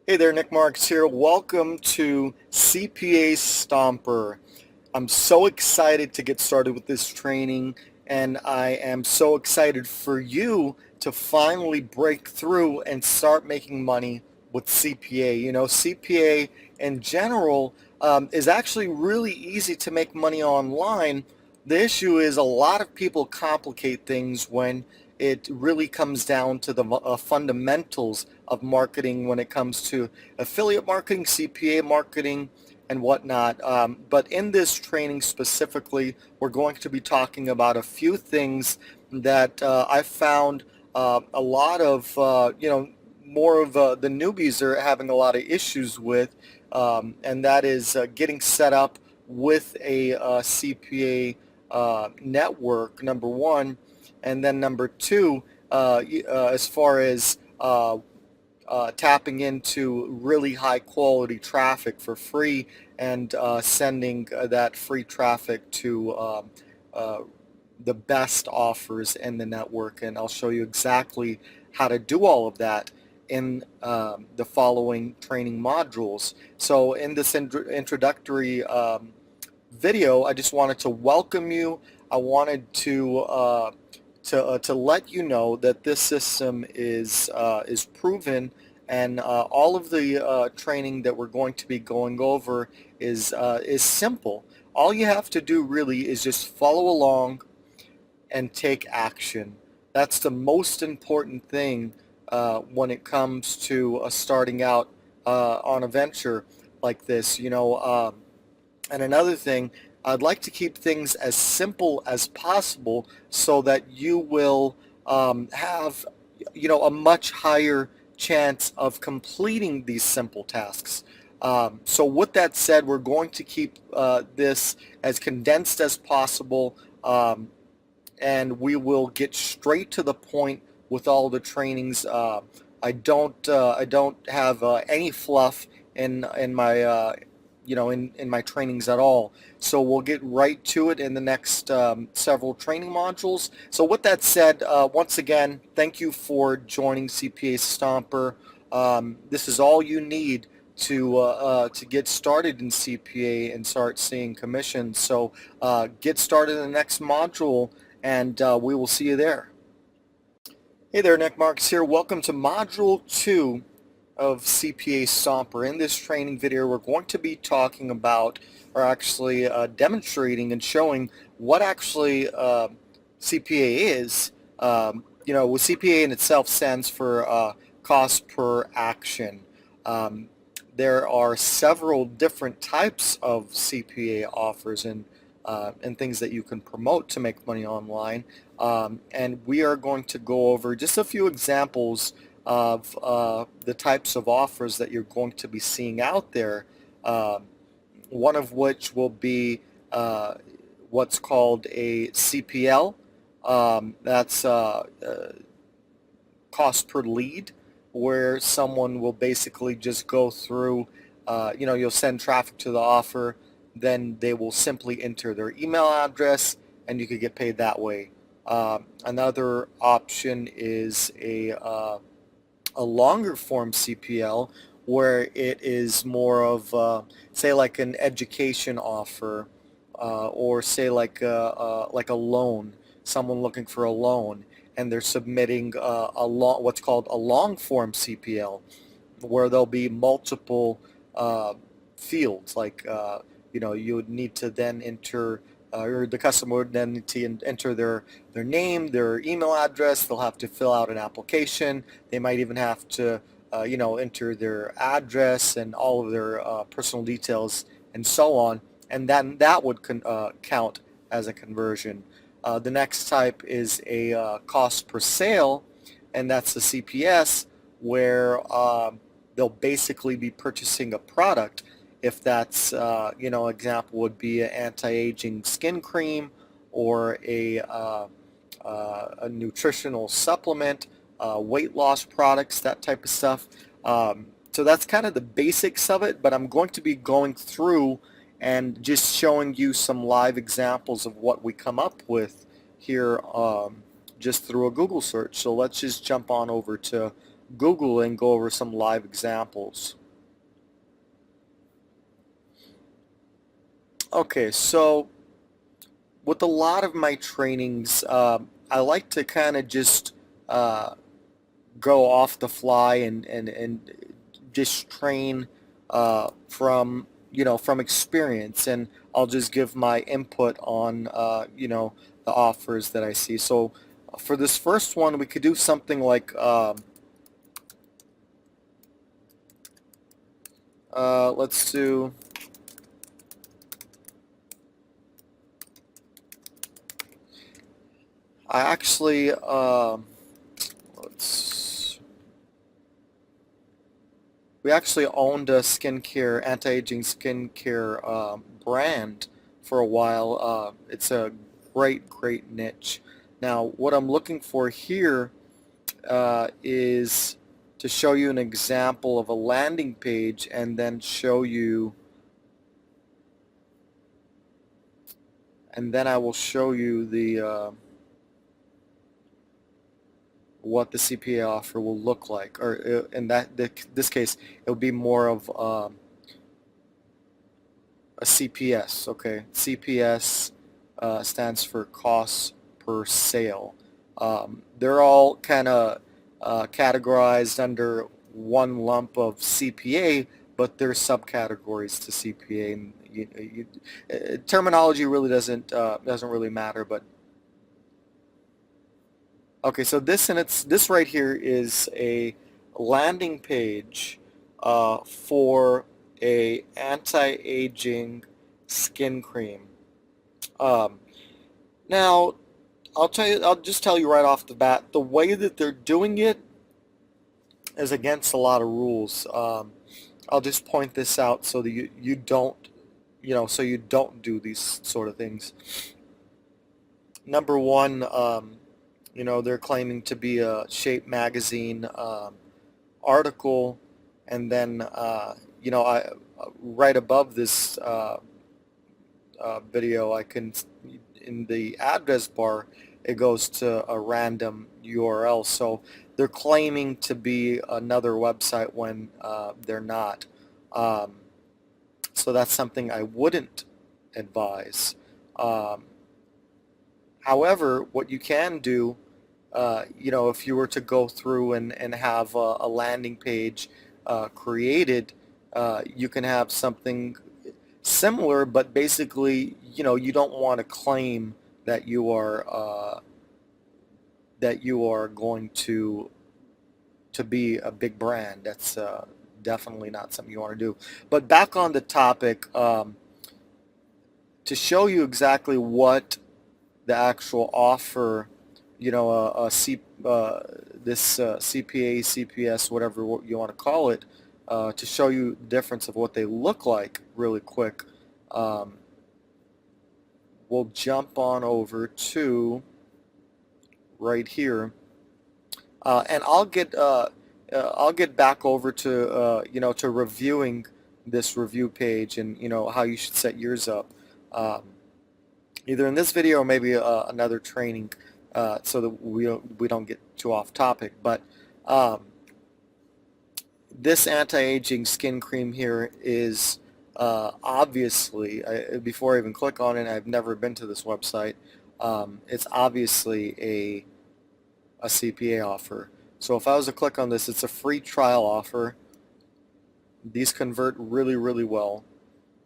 Hey there, Nick Marks here. Welcome to CPA Stomper. I'm so excited to get started with this training, and I am so excited for you to finally break through and start making money with CPA. You know, CPA in general is actually really easy to make money online. The issue is a lot of people complicate things when it really comes down to the fundamentals of marketing when it comes to affiliate marketing, CPA marketing, and whatnot. But in this training specifically, we're going to be talking about a few things that I found a lot of, more of the newbies are having a lot of issues with, and that is getting set up with a CPA network, number one, and then number two, as far as tapping into really high quality traffic for free and sending that free traffic to the best offers in the network. And I'll show you exactly how to do all of that in the following training modules. So in this introductory video, I just wanted to welcome you. I wanted to let you know that this system is proven, and all of the training that we're going to be going over is simple. All you have to do really is just follow along and take action. That's the most important thing when it comes to starting out on a venture like this. And another thing, I'd like to keep things as simple as possible so that you will have, a much higher chance of completing these simple tasks. So with that said, we're going to keep this as condensed as possible, and we will get straight to the point with all the trainings. I don't have any fluff in my in my trainings at all. So we'll get right to it in the next several training modules. So with that said, once again, thank you for joining CPA Stomper. This is all you need to get started in CPA and start seeing commissions. So get started in the next module, and we will see you there. Hey there, Nick Marks here. Welcome to Module 2 of CPA Stomper. In this training video, we're going to be talking about, or actually demonstrating and showing what actually CPA is. CPA in itself stands for cost per action. There are several different types of CPA offers and things that you can promote to make money online. And we are going to go over just a few examples of the types of offers that you're going to be seeing out there, one of which will be what's called a CPL. That's cost per lead, where someone will basically just go through, you'll send traffic to the offer, then they will simply enter their email address and you could get paid that way. Another option is a longer form CPL, where it is more of say like an education offer, or say like a loan, someone looking for a loan, and they're submitting what's called a long form CPL, where there'll be multiple fields, like you would need to then enter, or the customer would then need to enter their name, their email address. They'll have to fill out an application. They might even have to enter their address and all of their personal details and so on, and then that would count as a conversion. The next type is a cost per sale, and that's the CPS, where they'll basically be purchasing a product. If that's, example would be an anti-aging skin cream, or a nutritional supplement, weight loss products, that type of stuff. So that's kind of the basics of it, but I'm going to be going through and just showing you some live examples of what we come up with here just through a Google search. So let's just jump on over to Google and go over some live examples. Okay, so with a lot of my trainings, I like to kind of just uh, go off the fly and just train from from experience, and I'll just give my input on the offers that I see. So for this first one, we could do something like let's do. I actually let's we actually owned a skincare, anti-aging skincare brand for a while. It's a great niche. Now, what I'm looking for here is to show you an example of a landing page, and then I will show you the what the CPA offer will look like, or in this case, it would be more of a CPS. Okay, CPS stands for cost per sale. They're all kind of categorized under one lump of CPA, but there's subcategories to CPA, and terminology really doesn't really matter. But okay, so this right here is a landing page for a anti-aging skin cream. Um, Now, I'll just tell you right off the bat, the way that they're doing it is against a lot of rules. I'll just point this out so that you don't, so you don't do these sort of things. Number one, they're claiming to be a Shape magazine article, and then, right above this video, in the address bar, it goes to a random URL. So they're claiming to be another website when they're not. So that's something I wouldn't advise. Um, However, what you can do, if you were to go through and have a landing page created, you can have something similar, but basically, you don't want to claim that you are going to be a big brand. That's definitely not something you want to do. But back on the topic, to show you exactly what the actual offer, this CPA, CPS, whatever you want to call it, to show you the difference of what they look like really quick. We'll jump on over to right here, and I'll get back over to to reviewing this review page, and how you should set yours up, either in this video or maybe another training, so that we don't get too off topic. But this anti-aging skin cream here is obviously, before I even click on it, I've never been to this website. It's obviously a CPA offer. So if I was to click on this, it's a free trial offer. These convert really well.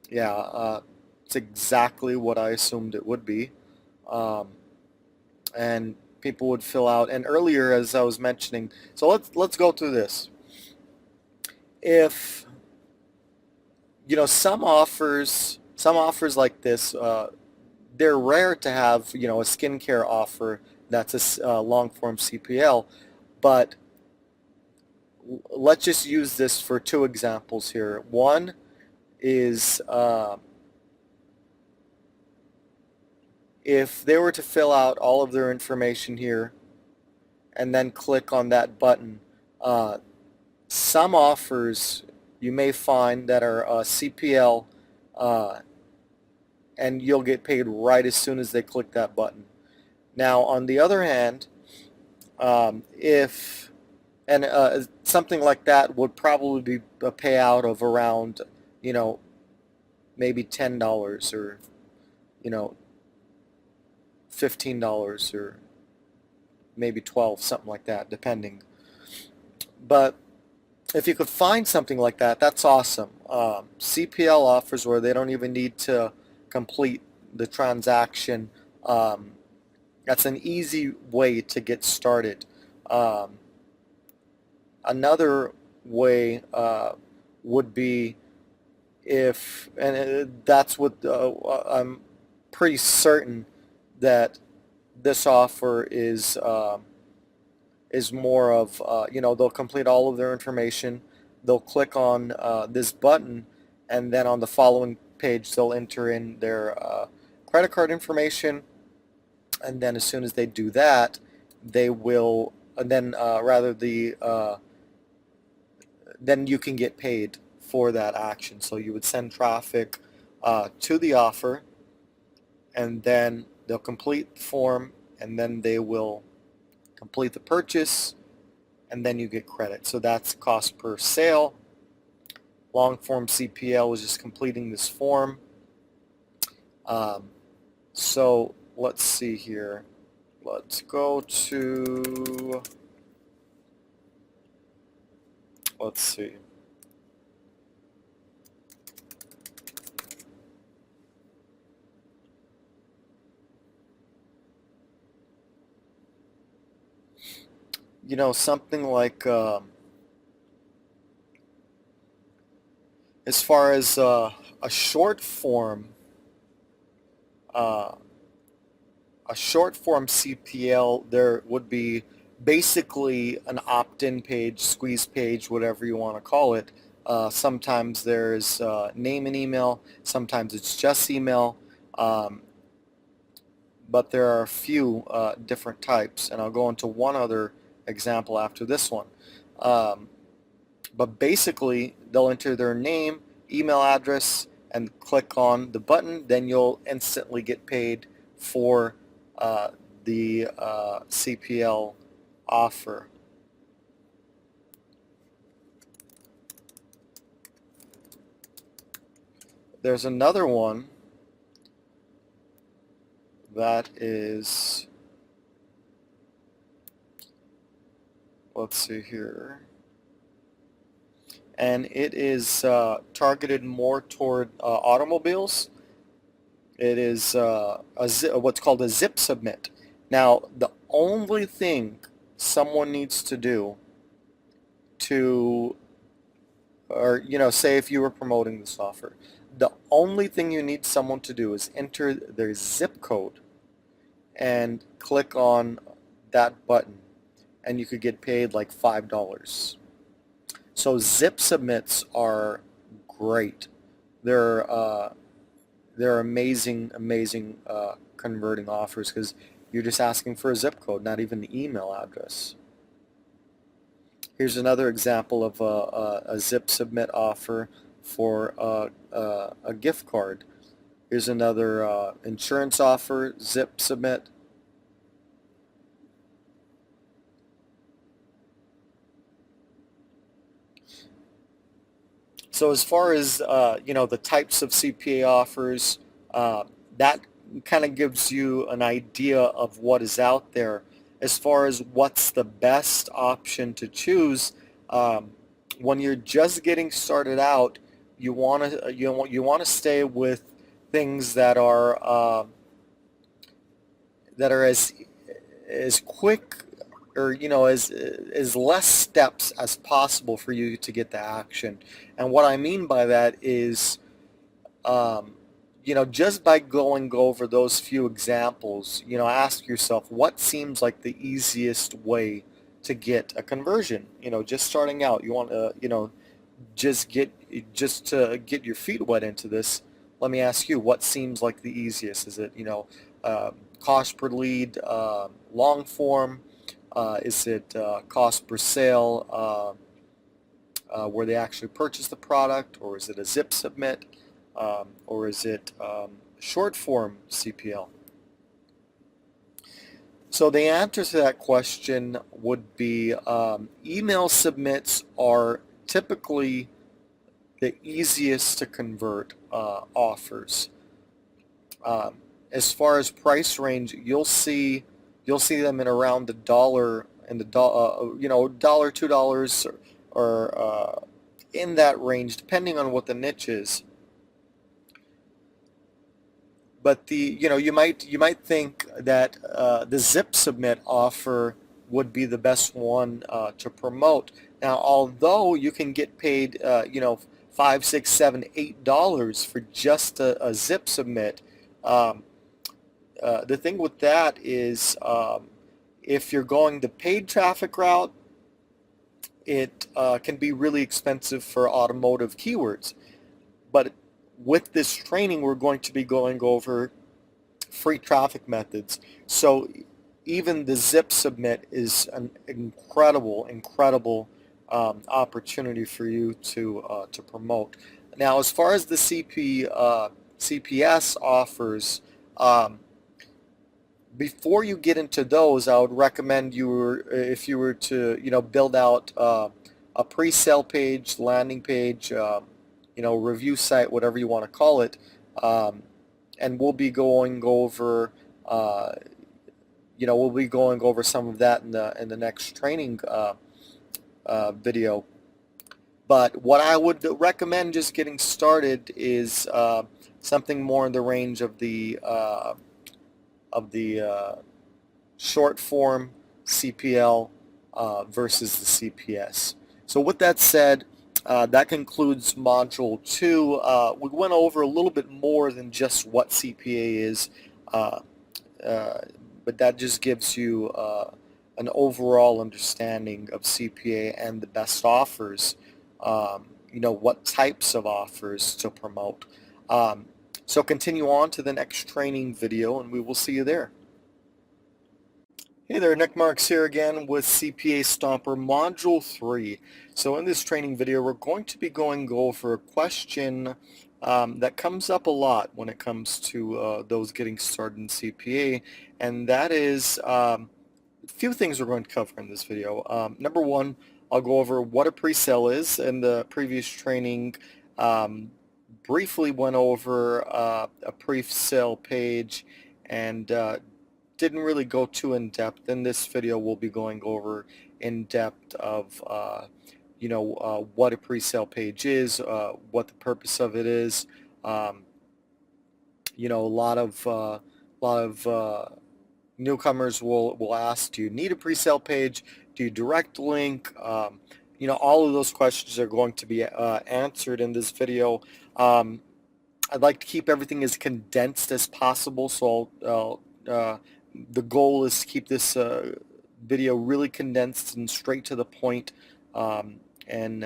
Yeah, it's exactly what I assumed it would be. And people would fill out. And earlier, as I was mentioning, so let's go through this. If some offers like this, they're rare to have a skincare offer that's a long form CPL, but let's just use this for two examples here. One is if they were to fill out all of their information here and then click on that button, some offers you may find that are CPL, and you'll get paid right as soon as they click that button. Now, on the other hand, if something like that would probably be a payout of around maybe $10 or, you know, $15 or maybe 12, something like that, depending. But if you could find something like that, that's awesome. CPL offers where they don't even need to complete the transaction. That's an easy way to get started. Um, Another way would be if, and that's what I'm pretty certain that this offer is more of, you know, they'll complete all of their information, they'll click on this button, and then on the following page they'll enter in their credit card information, and then as soon as they do that, they will, and then then you can get paid for that action. So you would send traffic to the offer, and then they'll complete the form, and then they will complete the purchase, and then you get credit. So that's cost per sale. Long form CPL is just completing this form. So let's see here. Let's go to, let's see. You know, something like, as far as a short form, uh, a short form CPL, there would be basically an opt-in page, squeeze page, whatever you want to call it. Sometimes there's name and email, sometimes it's just email, but there are a few different types, and I'll go into one other example after this one. But basically, they'll enter their name, email address, and click on the button. Then you'll instantly get paid for the CPL offer. There's another one that is, let's see here, and it is targeted more toward automobiles. It is what's called a zip submit. Now, the only thing someone needs to do to, or, you know, say if you were promoting this offer, the only thing you need someone to do is enter their zip code and click on that button, and you could get paid like $5. So zip submits are great. They're amazing, amazing converting offers, because you're just asking for a zip code, not even the email address. Here's another example of a zip submit offer for a gift card. Here's another insurance offer, zip submit. So as far as you know, the types of CPA offers, that kind of gives you an idea of what is out there. As far as what's the best option to choose, when you're just getting started out, you want to stay with things that are as quick, or, you know, as less steps as possible for you to get the action. And what I mean by that is, you know, just by going over those few examples, you know, ask yourself what seems like the easiest way to get a conversion. You know, just starting out, you want to, you know, just to get your feet wet into this. Let me ask you, what seems like the easiest? Is it, you know, cost per lead, long form? Is it cost per sale, where they actually purchase the product, or is it a zip submit, or is it short form CPL? So the answer to that question would be email submits are typically the easiest to convert. offers. As far as price range, you'll see them in around the dollar and the $1, $2, or in that range, depending on what the niche is. But you might think that the zip submit offer would be the best one to promote. Now, although you can get paid, $5, $6, $7, $8 for just a zip submit, the thing with that is, if you're going the paid traffic route, it can be really expensive for automotive keywords. But with this training, we're going to be going over free traffic methods. So even the zip submit is an incredible opportunity for you to promote. Now, as far as the CPS offers, before you get into those, I would recommend if you were to build out a pre-sale page, landing page, review site, whatever you want to call it, and we'll be going over some of that in the next training video. But what I would recommend just getting started is something more in the range of the short form CPL versus the CPS. So with that said, that concludes Module 2. We went over a little bit more than just what CPA is, but that just gives you an overall understanding of CPA and the best offers, what types of offers to promote. So continue on to the next training video, and we will see you there. Hey there, Nick Marks here again with CPA Stomper Module 3. So in this training video, we're going to be going over a question that comes up a lot when it comes to those getting started in CPA, and that is a few things we're going to cover in this video. Number one, I'll go over what a pre-sale is. In the previous training, briefly went over a pre-sale page and didn't really go too in depth. In this video, we'll be going over in depth of what a pre-sale page is, what the purpose of it is. A lot of newcomers will ask, do you need a pre-sale page? Do you direct link? All of those questions are going to be answered in this video. I'd like to keep everything as condensed as possible, so the goal is to keep this video really condensed and straight to the point, and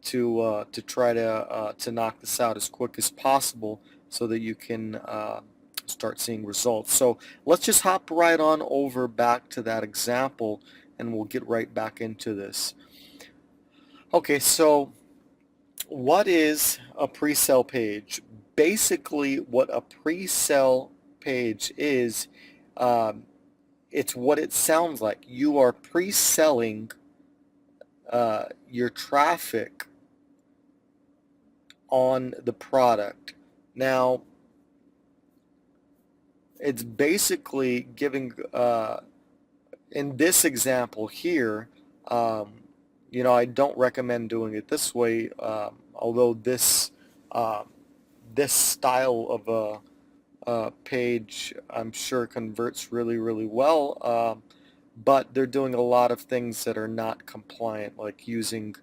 to try to knock this out as quick as possible so that you can start seeing results. So let's just hop right on over back to that example, and we'll get right back into this. Okay, so what is a pre-sale page? Basically, what a pre-sale page is, it's what it sounds like. You are pre-selling your traffic on the product. Now, it's basically giving, in this example here, I don't recommend doing it this way, although this style of a page, I'm sure, converts really well, but they're doing a lot of things that are not compliant, like using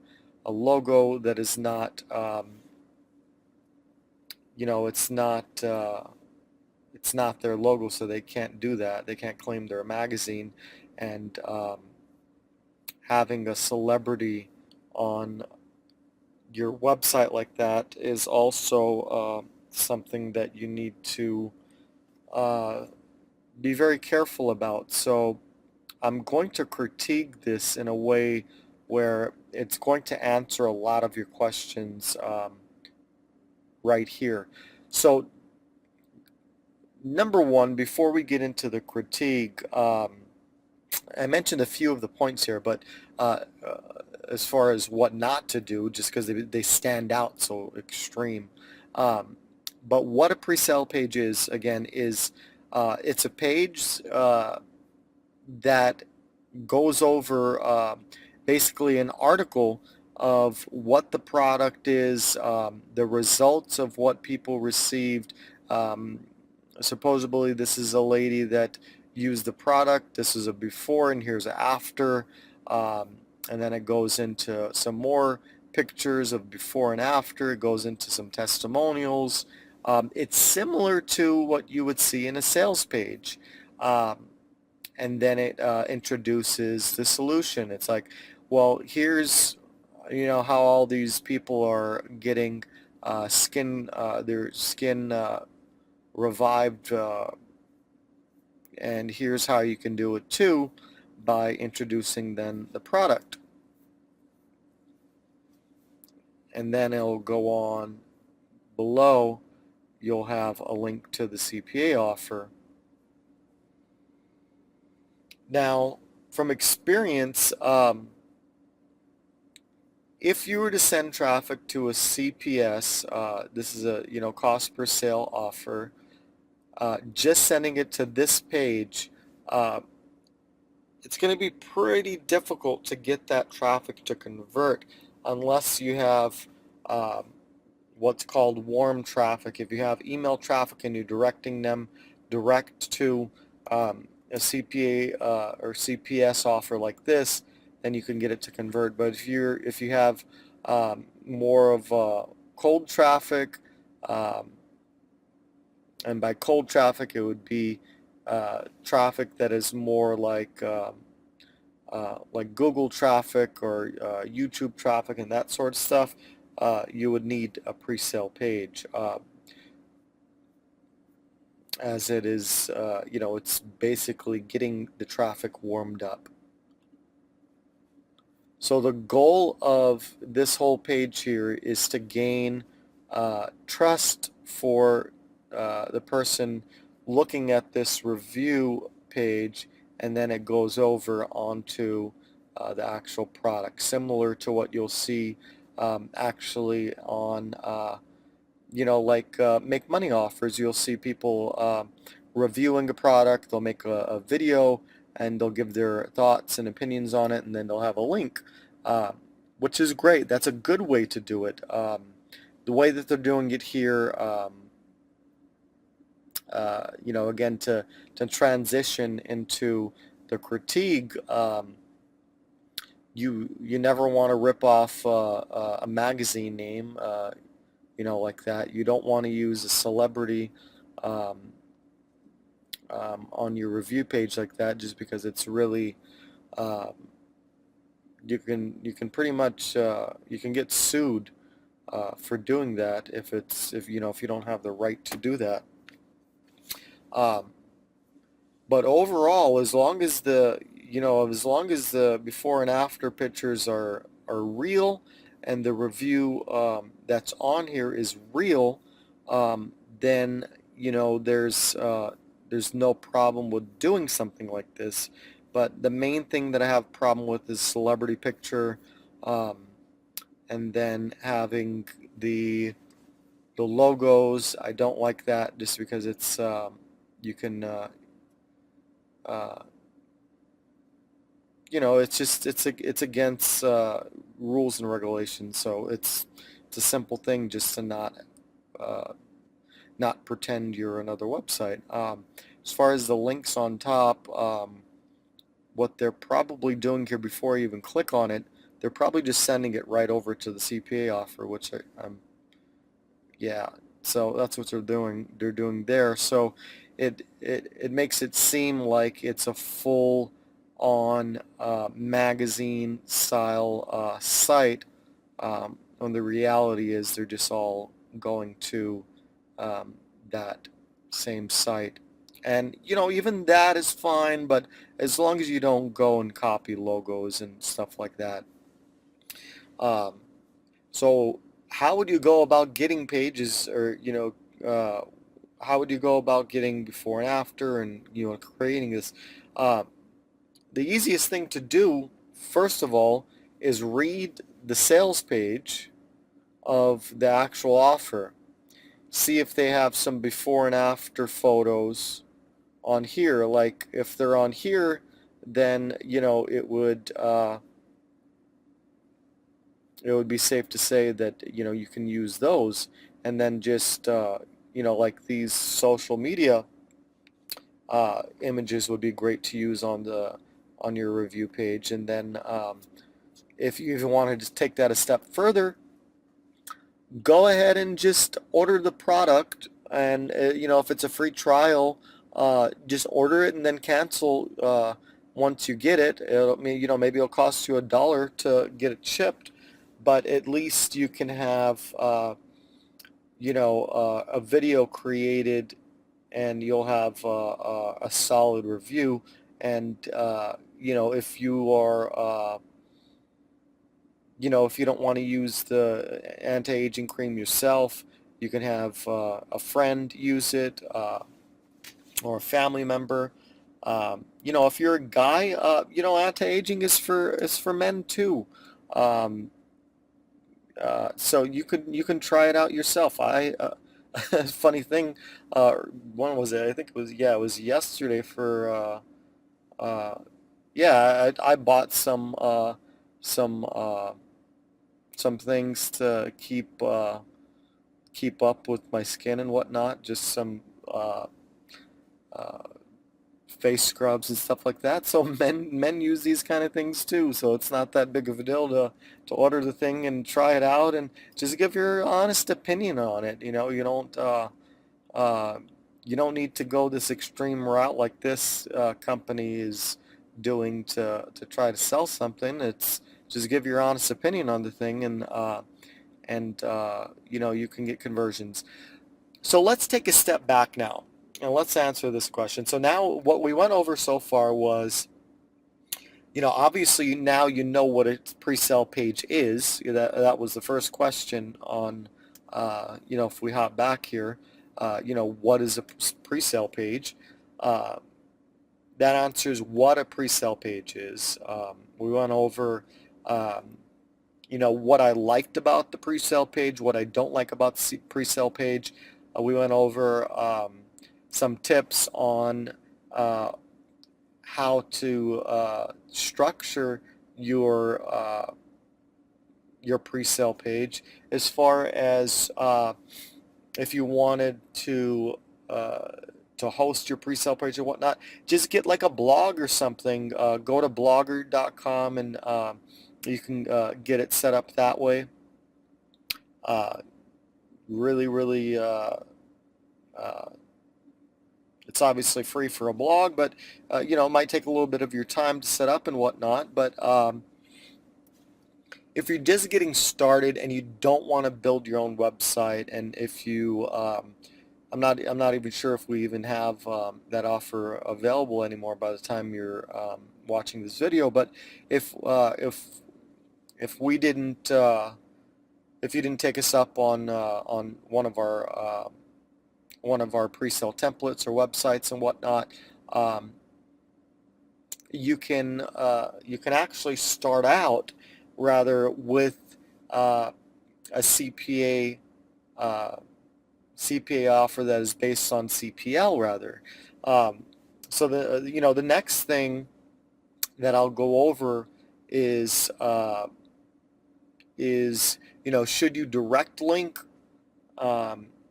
a logo that is not, it's not their logo, so they can't do that. They can't claim they're a magazine, and having a celebrity on your website like that is also something that you need to be very careful about. So I'm going to critique this in a way where it's going to answer a lot of your questions right here. So number one, before we get into the critique, I mentioned a few of the points here, but as far as what not to do, just because they stand out so extreme, But what a pre-sale page is, again, is it's a page that goes over basically an article of what the product is, the results of what people received. Um, Supposedly this is a lady that used the product. This is a before and here's a after. And then it goes into some more pictures of before and after. It goes into some testimonials. It's similar to what you would see in a sales page. And then it introduces the solution. It's like, well, here's how all these people are getting their skin revived, and here's how you can do it too, by introducing then the product. And then it'll go on below. You'll have a link to the CPA offer. Now, from experience, if you were to send traffic to a CPS, this is a cost per sale offer, just sending it to this page, it's going to be pretty difficult to get that traffic to convert unless you have what's called warm traffic. If you have email traffic and you're directing them direct to a CPA or CPS offer like this, then you can get it to convert. But if you have more of cold traffic, and by cold traffic it would be traffic that is more like Google traffic or YouTube traffic and that sort of stuff, you would need a pre-sale page, as it is, it's basically getting the traffic warmed up. So the goal of this whole page here is to gain trust for the person looking at this review page, and then it goes over onto the actual product, similar to what you'll see actually on make money offers. You'll see people reviewing a product. They'll make a video and they'll give their thoughts and opinions on it, and then they'll have a link, which is great. That's a good way to do it. The way that they're doing it here, again, to transition into the critique, you never want to rip off a magazine name, like that. You don't want to use a celebrity on your review page like that, just because it's really you can pretty much you can get sued for doing that if you don't have the right to do that. But overall, as long as the before and after pictures are real, and the review that's on here is real, then there's no problem with doing something like this. But the main thing that I have a problem with is celebrity picture, and then having the logos. I don't like that, just because it's you can it's against rules and regulations. So it's a simple thing just to not pretend you're another website. As far as the links on top, what they're probably doing here before you even click on it, they're probably just sending it right over to the CPA offer, which so that's what they're doing. They're doing there. So it makes it seem like it's a full on magazine style site, when the reality is they're just all going to that same site. And even that is fine, but as long as you don't go and copy logos and stuff like that. So how would you go about getting pages, or how would you go about getting before and after, and creating this? The easiest thing to do, first of all, is read the sales page of the actual offer. see if they have some before and after photos on here. Like if they're on here, then it would be safe to say that you can use those, and then just like these social media images would be great to use on your review page. And then if you even wanted to take that a step further, go ahead and just order the product, and if it's a free trial, just order it and then cancel once you get it. Maybe it'll cost you $1 to get it shipped, but at least you can have a video created, and you'll have a solid review. And if you are if you don't want to use the anti-aging cream yourself, you can have a friend use it, or a family member. If you're a guy, anti-aging is for men too. Um, so you can try it out yourself. Funny thing, when was it? I think it was yesterday I bought some some things to keep up with my skin and whatnot. Just some uh, face scrubs and stuff like that. So men use these kind of things too. So it's not that big of a deal to order the thing and try it out and just give your honest opinion on it. Uh, you don't need to go this extreme route like this company is doing to try to sell something. It's just give your honest opinion on the thing, and you can get conversions. So let's take a step back now, and let's answer this question. So now what we went over so far was, obviously now you know what a pre-sale page is. That was the first question on, if we hop back here, what is a pre-sale page? That answers what a pre-sale page is. We went over, what I liked about the pre-sale page, what I don't like about the pre-sale page. We went over some tips on how to structure your pre-sale page, as far as if you wanted to host your pre-sale page or whatnot. Just get like a blog or something. Go to blogger.com, and you can get it set up that way. Really, it's obviously free for a blog, but it might take a little bit of your time to set up and whatnot. But if you're just getting started and you don't want to build your own website, and if you I'm not even sure if we even have that offer available anymore by the time you're watching this video. But if we didn't if you didn't take us up on one of our pre-sale templates or websites and whatnot, you can actually start out rather with a CPA offer that is based on CPL rather. So the next thing that I'll go over is should you direct link,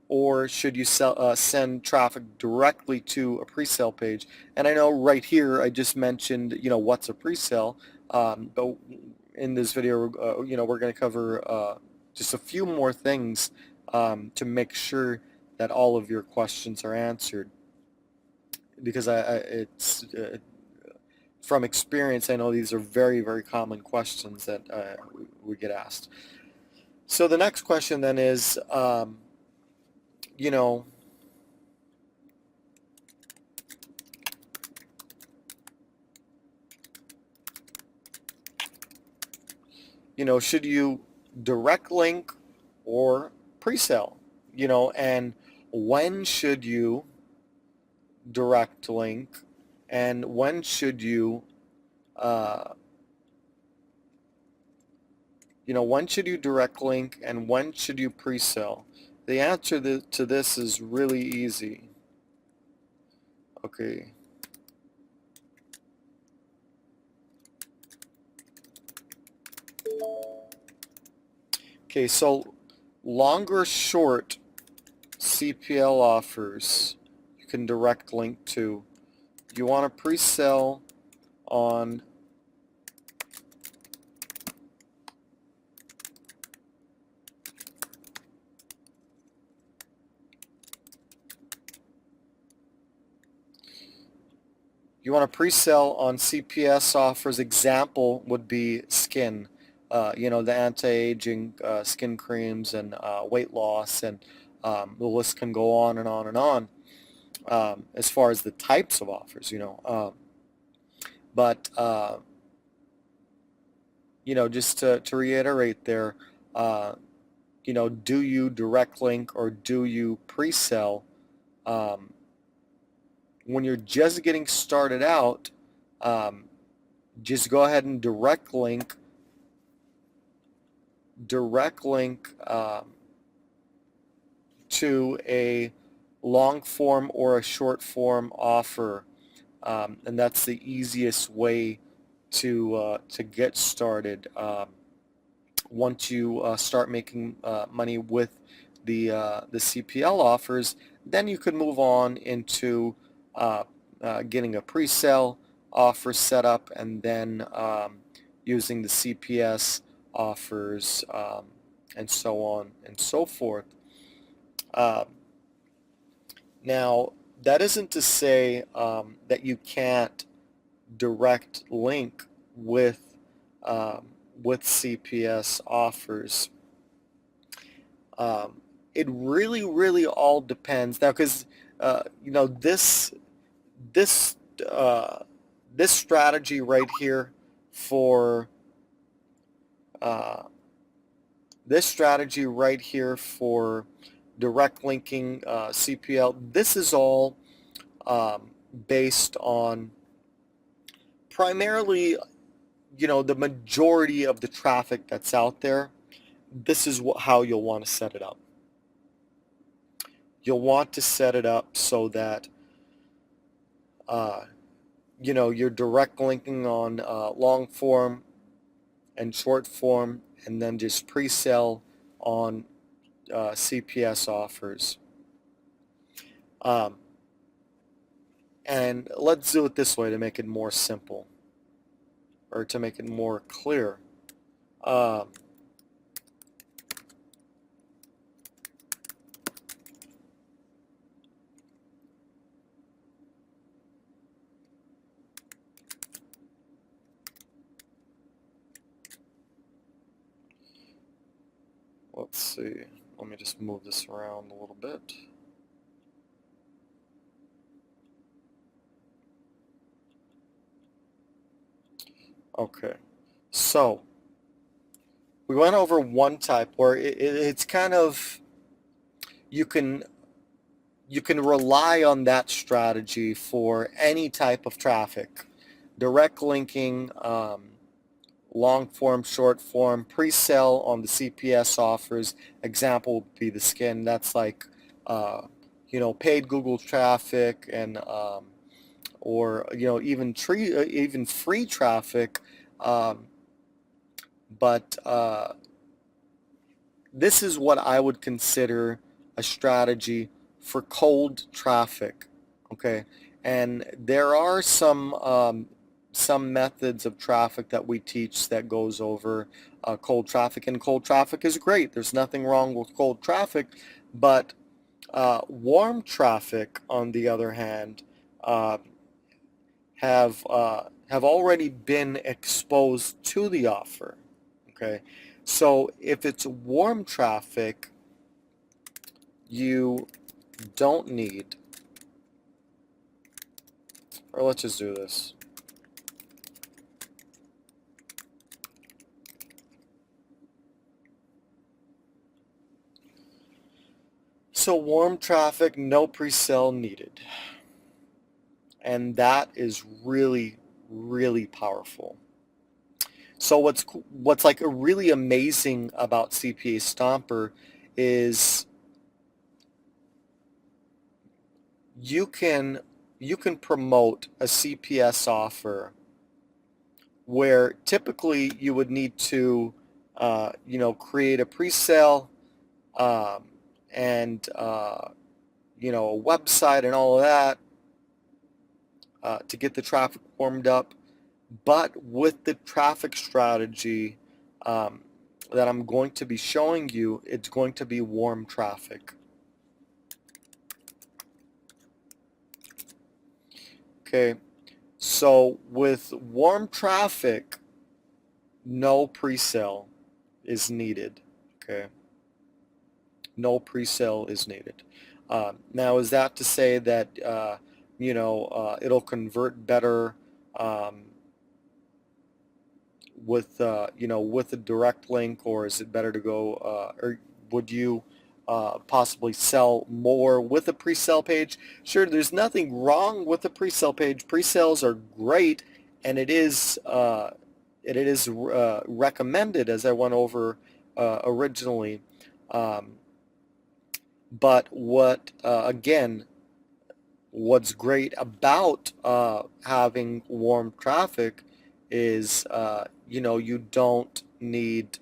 or should you send traffic directly to a pre-sale page? And I know right here I just mentioned what's a pre-sale, but in this video we're going to cover just a few more things to make sure that all of your questions are answered, because it's from experience, I know these are very, very common questions that we get asked. So the next question then is, should you direct link or pre-sale? And when should you direct link, and when should you when should you direct link, and when should you pre-sale? the answer to this is really easy. Okay. Okay, so longer short CPL offers you can direct link to. You want to pre-sell on CPS offers. Example would be skin, the anti-aging skin creams and weight loss, and the list can go on and on and on as far as the types of offers, but just to reiterate there, do you direct link or do you pre-sell? When you're just getting started out, just go ahead and direct link to a long form or a short form offer, and that's the easiest way to get started. Once you start making money with the CPL offers, then you can move on into getting a pre-sale offer set up, and then using the CPS offers, and so on and so forth. Now, that isn't to say that you can't direct link with CPS offers. It really all depends now, because this strategy right here for direct linking CPL, this is all based on primarily the majority of the traffic that's out there. This is how you'll want to set it up. You'll want to set it up so that you're direct linking on long form and short form, and then just pre-sell on CPS offers. And let's do it this way to make it more simple, or to make it more clear. Let's see. Let me just move this around a little bit. Okay, so we went over one type where it's kind of, you can rely on that strategy for any type of traffic. Direct linking, long form, short form, pre-sell on the CPS offers. Example would be the skin. That's like paid Google traffic, and or even free traffic. But this is what I would consider a strategy for cold traffic. Okay, and there are some methods of traffic that we teach that goes over cold traffic, and cold traffic is great. There's nothing wrong with cold traffic, but warm traffic, on the other hand, have already been exposed to the offer. Okay, so if it's warm traffic, you don't need, or let's just do this. So warm traffic, no pre-sale needed. And that is really powerful. So what's like really amazing about CPA Stomper is you can promote a CPS offer where typically you would need to create a pre-sale and a website and all of that to get the traffic warmed up. But with the traffic strategy that I'm going to be showing you, it's going to be warm traffic. Okay, so with warm traffic, no pre-sale is needed. Okay, no pre-sale is needed. Now, is that to say that it'll convert better with with a direct link, or is it better to go, or would you possibly sell more with a pre-sale page? Sure, there's nothing wrong with a pre-sale page. Pre-sales are great, and it is recommended, as I went over originally. But what's great about having warm traffic is you don't need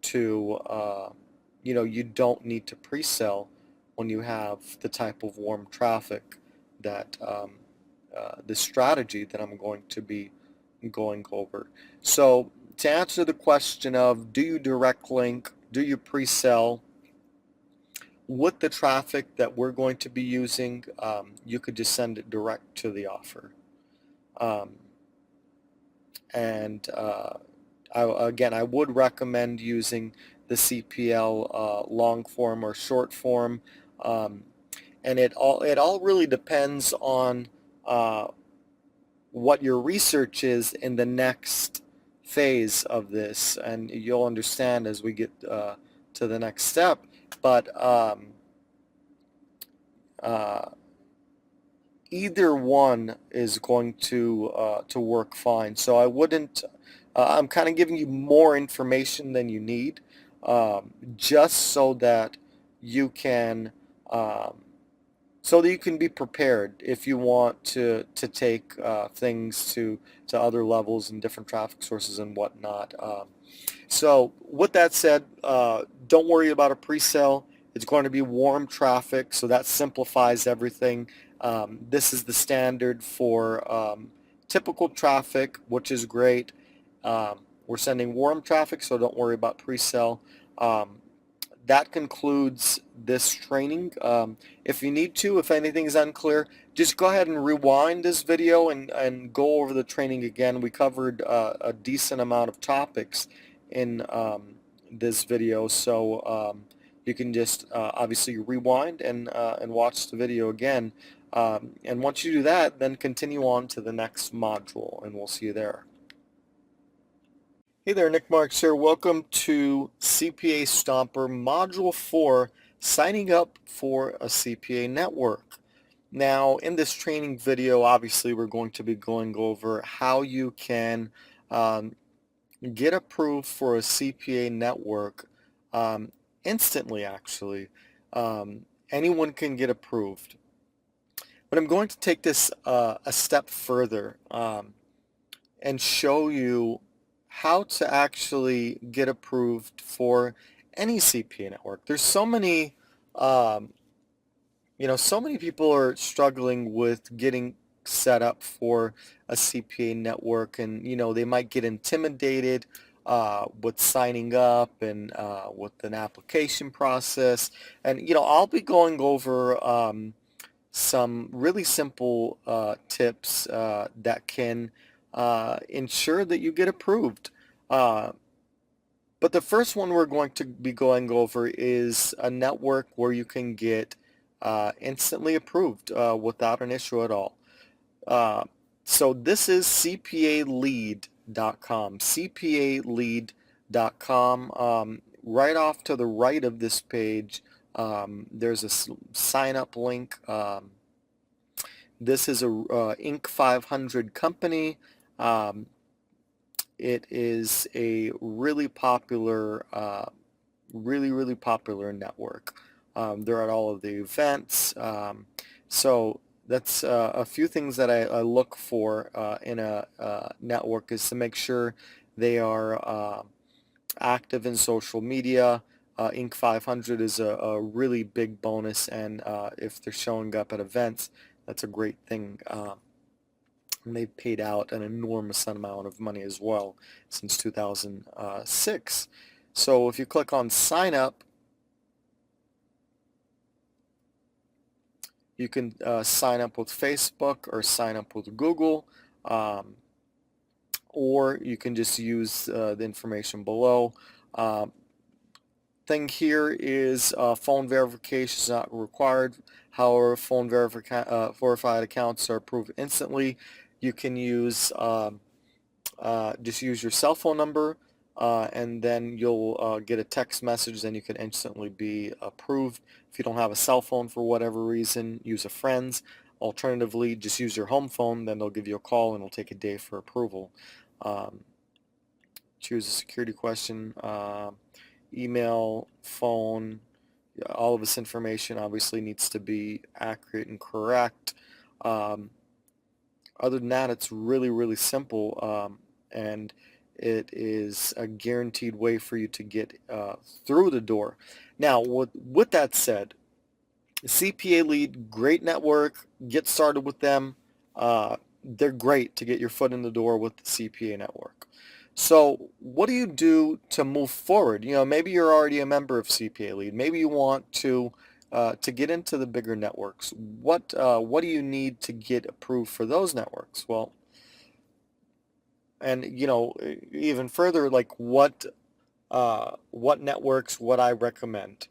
to pre-sell when you have the type of warm traffic that the strategy that I'm going to be going over. So to answer the question of do you direct link, do you pre-sell, with the traffic that we're going to be using, you could just send it direct to the offer. I would recommend using the CPL long form or short form, and it all really depends on what your research is in the next phase of this, and you'll understand as we get to the next step. But either one is going to work fine. So I wouldn't. I'm kind of giving you more information than you need, just so that you can be prepared if you want to take things to other levels and different traffic sources and whatnot. So with that said, don't worry about a pre-sale. It's going to be warm traffic, so that simplifies everything. This is the standard for typical traffic, which is great. We're sending warm traffic, so don't worry about pre-sale. That concludes this training. If you need to, if anything is unclear, just go ahead and rewind this video and go over the training again. We covered a decent amount of topics in this video, so you can just obviously rewind and watch the video again. And once you do that, then continue on to the next module, and we'll see you there. Hey there, Nick Marks here. Welcome to CPA Stomper Module 4, Signing Up for a CPA Network. Now, in this training video, obviously, we're going to be going over how you can get approved for a CPA network instantly, actually. Anyone can get approved. But I'm going to take this a step further and show you how to actually get approved for any CPA network. There's so many, so many people are struggling with getting set up for a CPA network, and they might get intimidated with signing up and with an application process. And I'll be going over some really simple tips that can ensure that you get approved. But the first one we're going to be going over is a network where you can get instantly approved without an issue at all. So this is CPALead.com. CPALead.com. Right off to the right of this page, there's a sign up link. This is a Inc. 500 company. It is a really popular, really popular network. They're at all of the events. So that's a few things that I look for in a network, is to make sure they are active in social media. Inc. 500 is a really big bonus, and if they're showing up at events, that's a great thing. And they've paid out an enormous amount of money as well since 2006. So if you click on sign up, you can sign up with Facebook or sign up with Google, or you can just use the information below. Thing here is phone verification is not required. However, phone verified accounts are approved instantly. You can use just use your cell phone number, and then you'll get a text message, and you can instantly be approved. If you don't have a cell phone for whatever reason, use a friend's. Alternatively, just use your home phone, then they'll give you a call and it'll take a day for approval. Choose a security question, email, phone. All of this information obviously needs to be accurate and correct. Other than that, it's really, really simple, and it is a guaranteed way for you to get through the door. Now, with that said, CPA Lead, great network. Get started with them. They're great to get your foot in the door with the CPA network. So what do you do to move forward? Maybe you're already a member of CPA Lead. Maybe you want to get into the bigger networks. What do you need to get approved for those networks? Well, and even further, like what networks would I recommend?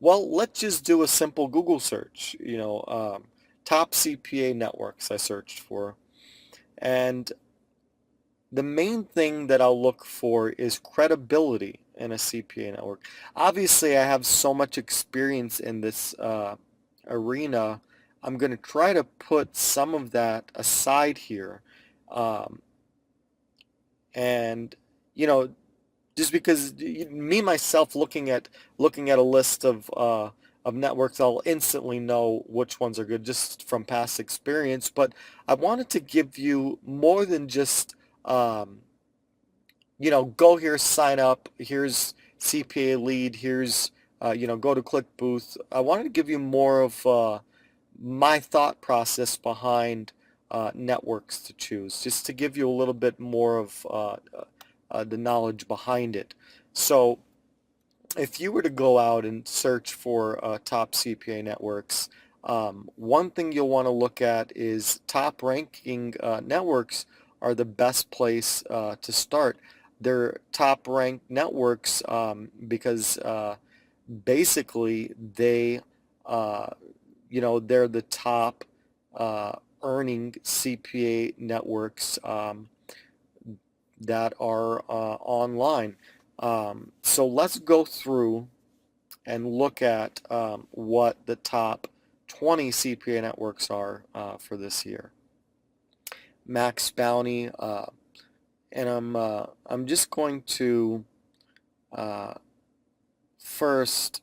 Well, let's just do a simple Google search. Top CPA networks I searched for, and the main thing that I'll look for is credibility in a CPA network. Obviously, I have so much experience in this arena. I'm going to try to put some of that aside here. And, just because me, myself, looking at a list of networks, I'll instantly know which ones are good just from past experience. But I wanted to give you more than just go here, sign up, here's CPA Lead, here's, go to Click Booth. I wanted to give you more of my thought process behind networks to choose, just to give you a little bit more of the knowledge behind it. So if you were to go out and search for top CPA networks, one thing you'll want to look at is top ranking networks are the best place to start. They're top ranked networks because basically they're the top earning CPA networks that are online. So let's go through and look at what the top 20 CPA networks are for this year. MaxBounty, and I'm just going to first,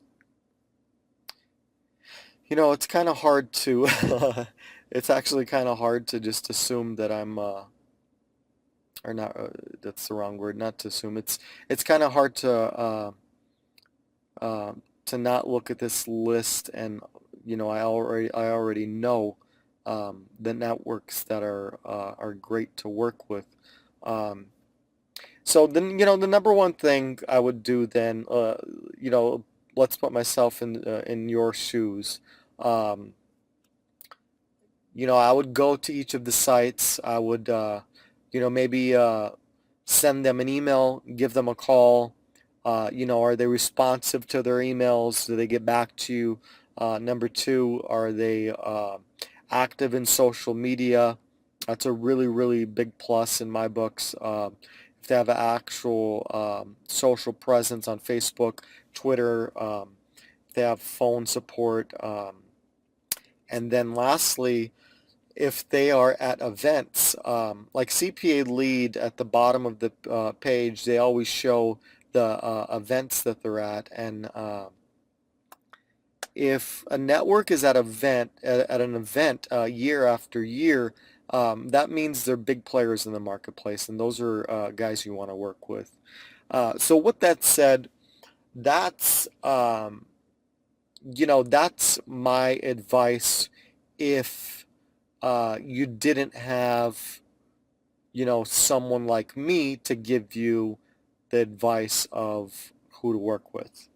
it's kind of hard to it's actually kind of hard to just assume that I'm or not, that's the wrong word, not to assume. It's kind of hard to not look at this list and I already know the networks that are great to work with. So then the number one thing I would do then, let's put myself in your shoes. I would go to each of the sites. I would maybe send them an email, give them a call. Are they responsive to their emails? Do they get back to you? Number two, are they active in social media? That's a really, really big plus in my books. If they have an actual social presence on Facebook, Twitter, if they have phone support. And then lastly, if they are at events, like CPA Lead at the bottom of the page, they always show the events that they're at, and If a network is at an event year after year, that means they're big players in the marketplace, and those are guys you want to work with. So with that said, that's that's my advice if you didn't have someone like me to give you the advice of who to work with.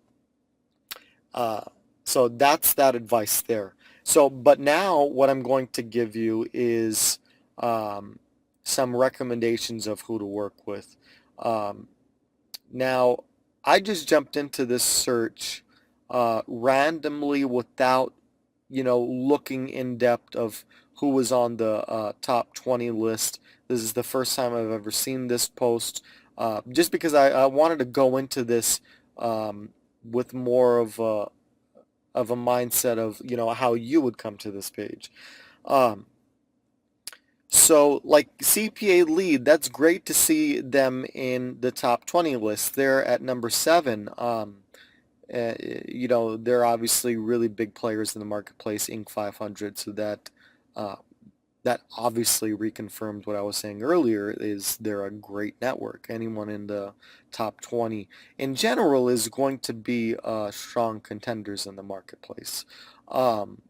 So that's that advice there. So, but now what I'm going to give you is some recommendations of who to work with. Um, Now, I just jumped into this search randomly without, looking in depth of who was on the top 20 list. This is the first time I've ever seen this post, just because I wanted to go into this with more of a mindset of, how you would come to this page. Um, so like CPA lead, that's great to see them in the top 20 list. They're at number 7. They're obviously really big players in the marketplace, Inc. 500. So uh, that obviously reconfirmed what I was saying earlier, is they're a great network. Anyone in the top 20 in general is going to be strong contenders in the marketplace. Um,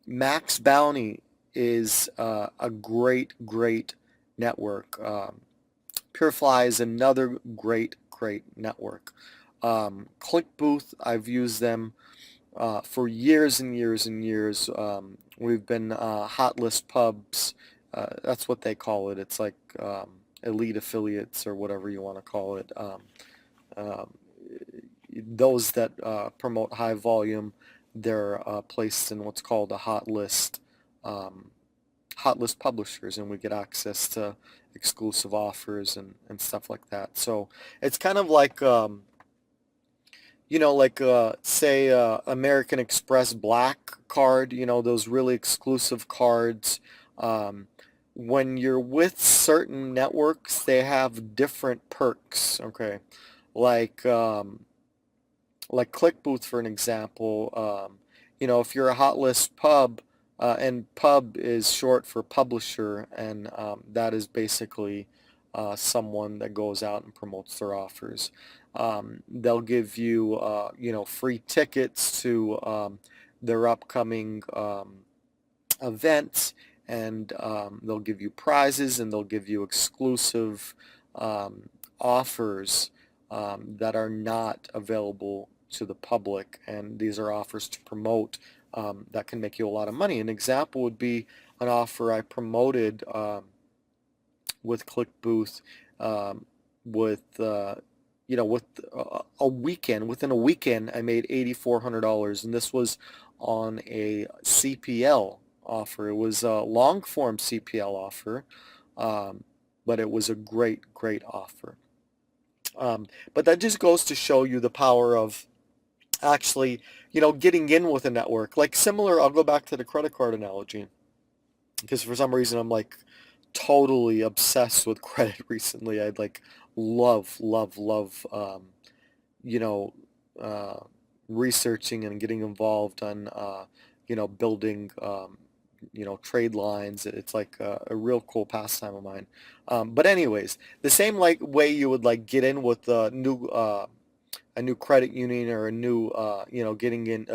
MaxBounty is a great, great network. PureFly is another great, great network. ClickBooth, I've used them for years and years and years. We've been hot list pubs. That's what they call it. It's like elite affiliates or whatever you want to call it. Um, those that promote high volume, they're placed in what's called a hot list publishers, and we get access to exclusive offers and stuff like that. So it's kind of like say American Express Black card, those really exclusive cards. Um, when you're with certain networks, they have different perks. Okay, like like ClickBooth for an example. If you're a hot list pub, and pub is short for publisher, and that is basically someone that goes out and promotes their offers. They'll give you, free tickets to their upcoming events, and they'll give you prizes, and they'll give you exclusive offers that are not available to the public, and these are offers to promote that can make you a lot of money. An example would be an offer I promoted with ClickBooth with with a weekend. Within a weekend, I made $8,400, and this was on a CPL offer. It was a long form CPL offer, but it was a great, great offer. But that just goes to show you the power of actually, getting in with a network. Like similar, I'll go back to the credit card analogy, because for some reason I'm like totally obsessed with credit recently. I'd like love, love, love, you know, uh, researching and getting involved on, building, trade lines. It's like a real cool pastime of mine. But anyways, the same like way you would like get in with a new credit union, or a new, getting in,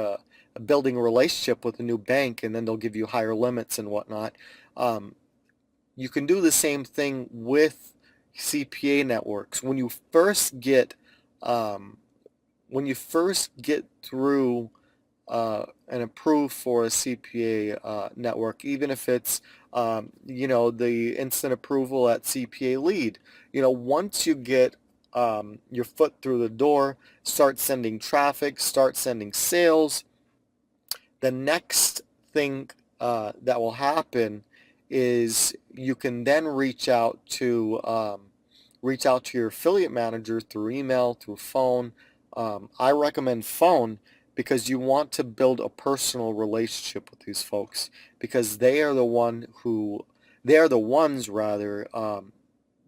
building a relationship with a new bank, and then they'll give you higher limits and whatnot. Um, you can do the same thing with CPA networks. Um, when you first get through and approved for a CPA network, even if it's the instant approval at CPA lead, once you get your foot through the door, start sending traffic, start sending sales, the next thing that will happen is you can then reach out to your affiliate manager through email, through phone. I recommend phone because you want to build a personal relationship with these folks, because they are the ones rather.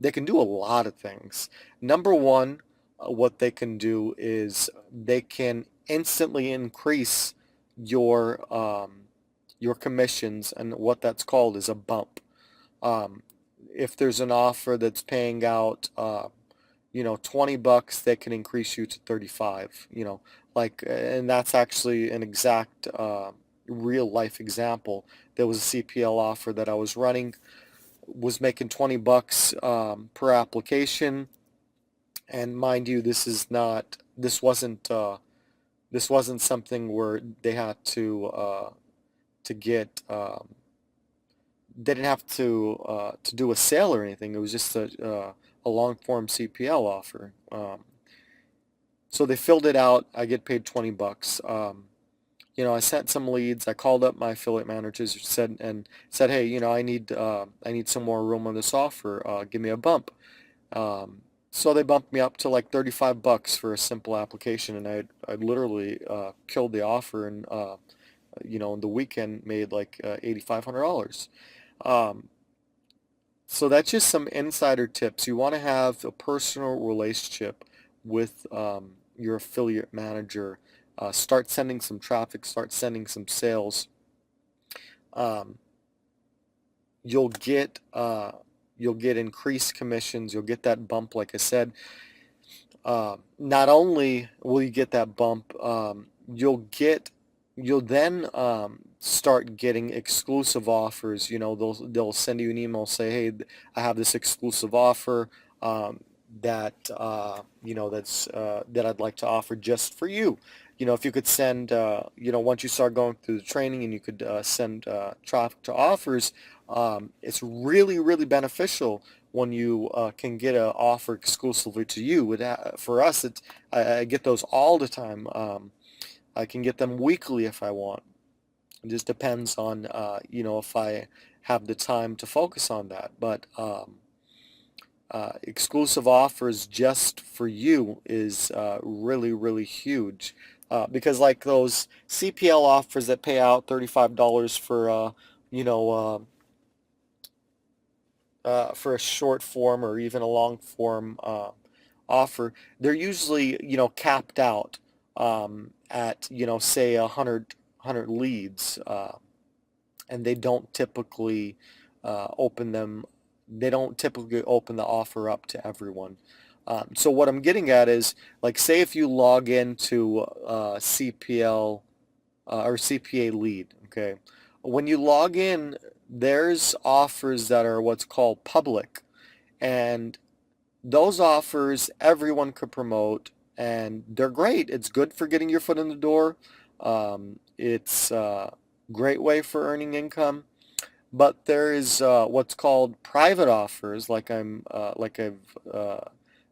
They can do a lot of things. Number one, what they can do is they can instantly increase your commissions, and what that's called is a bump. Um, if there's an offer that's paying out, $20, they can increase you to 35, and that's actually an exact real life example. There was a CPL offer that I was running, was making $20 per application, and mind you, this wasn't something where they had to get they didn't have to do a sale or anything. It was just a long form CPL offer. So they filled it out. I get paid $20. I sent some leads. I called up my affiliate managers, said, hey, I need some more room on this offer. Give me a bump. So they bumped me up to like $35 for a simple application, and I literally killed the offer, and in the weekend made like $8,500. Um, so that's just some insider tips. You want to have a personal relationship with your affiliate manager. Start sending some traffic, start sending some sales. Um, you'll get increased commissions. You'll get that bump, like I said. Not only will you get that bump, you'll then start getting exclusive offers. They'll send you an email, say, hey, I have this exclusive offer that I'd like to offer just for you. If you could send, once you start going through the training, and you could send traffic to offers, it's really, really beneficial when you can get an offer exclusively to you. For us, I get those all the time. I can get them weekly if I want. It just depends on, if I have the time to focus on that. But exclusive offers just for you is really, really huge. Because like those CPL offers that pay out $35 for a short form or even a long form offer, they're usually, capped out at, say 100 leads, and they don't typically open them. They don't typically open the offer up to everyone. So what I'm getting at is, like, say if you log into CPL or CPA Lead, okay? When you log in, there's offers that are what's called public, and those offers everyone could promote, and they're great. It's good for getting your foot in the door. It's a great way for earning income. But there is what's called private offers, like I've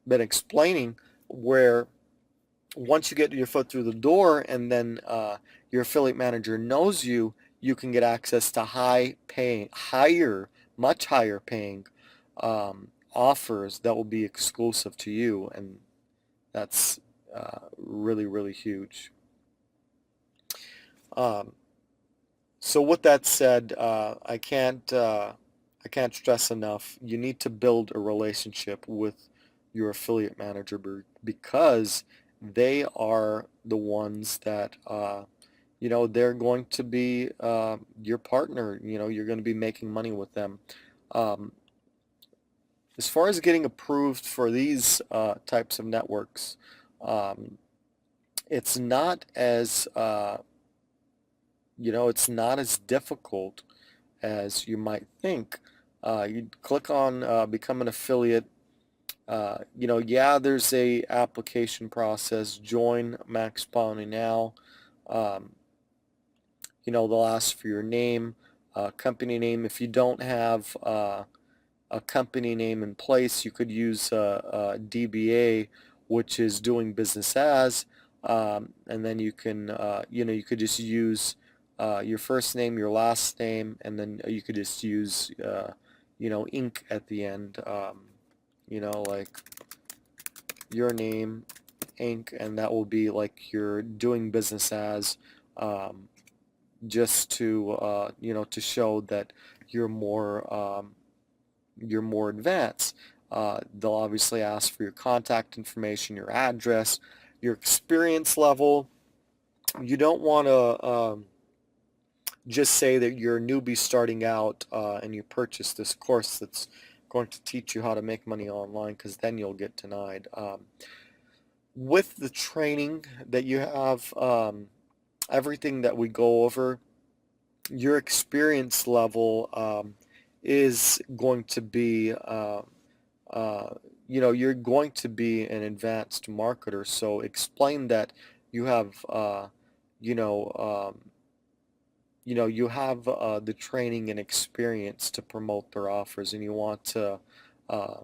been explaining, where once you get your foot through the door, and then your affiliate manager knows you, you can get access to much higher paying offers that will be exclusive to you, and that's really, really huge. So with that said, I can't stress enough. You need to build a relationship with your affiliate manager, because they are the ones that they're going to be your partner. You're going to be making money with them. As far as getting approved for these types of networks, it's not as it's not as difficult as you might think. You click on become an affiliate. There's a application process. Join MaxBounty now. They'll ask for your name, company name. If you don't have a company name in place, you could use DBA, which is doing business as, and then you can, you could just use your first name, your last name, and then you could just use, Inc. at the end, like your name, Inc., and that will be like you're doing business as, just to, to show that you're more advanced. They'll obviously ask for your contact information, your address, your experience level, you don't want to just say that you're a newbie starting out and you purchase this course that's going to teach you how to make money online, because then you'll get denied. With the training that you have, everything that we go over, your experience level is going to be, you're going to be an advanced marketer. So explain that you have, you know, you have the training and experience to promote their offers, and you want to, uh,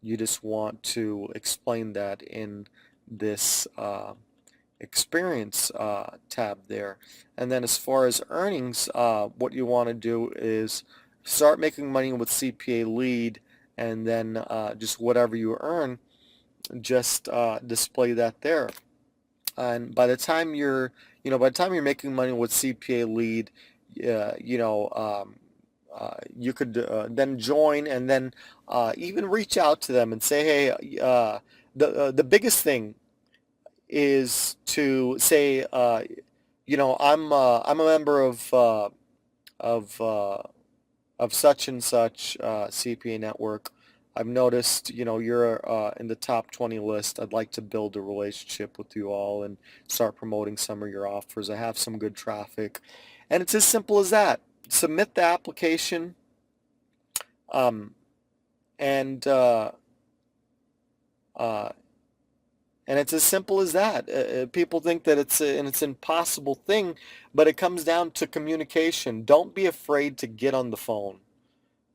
you just want to explain that in this experience tab there. And then as far as earnings, what you want to do is start making money with CPA lead, and then just whatever you earn, just display that there. And by the time you're making money with CPA lead, you could then join, and then even reach out to them and say, hey, the biggest thing is to say, I'm a member of uh, of such and such CPA network. I've noticed, you're in the top 20 list. I'd like to build a relationship with you all and start promoting some of your offers. I have some good traffic. And it's as simple as that. Submit the application, um, and uh, uh, and it's as simple as that. People think that it's an impossible thing, but it comes down to communication. Don't be afraid to get on the phone.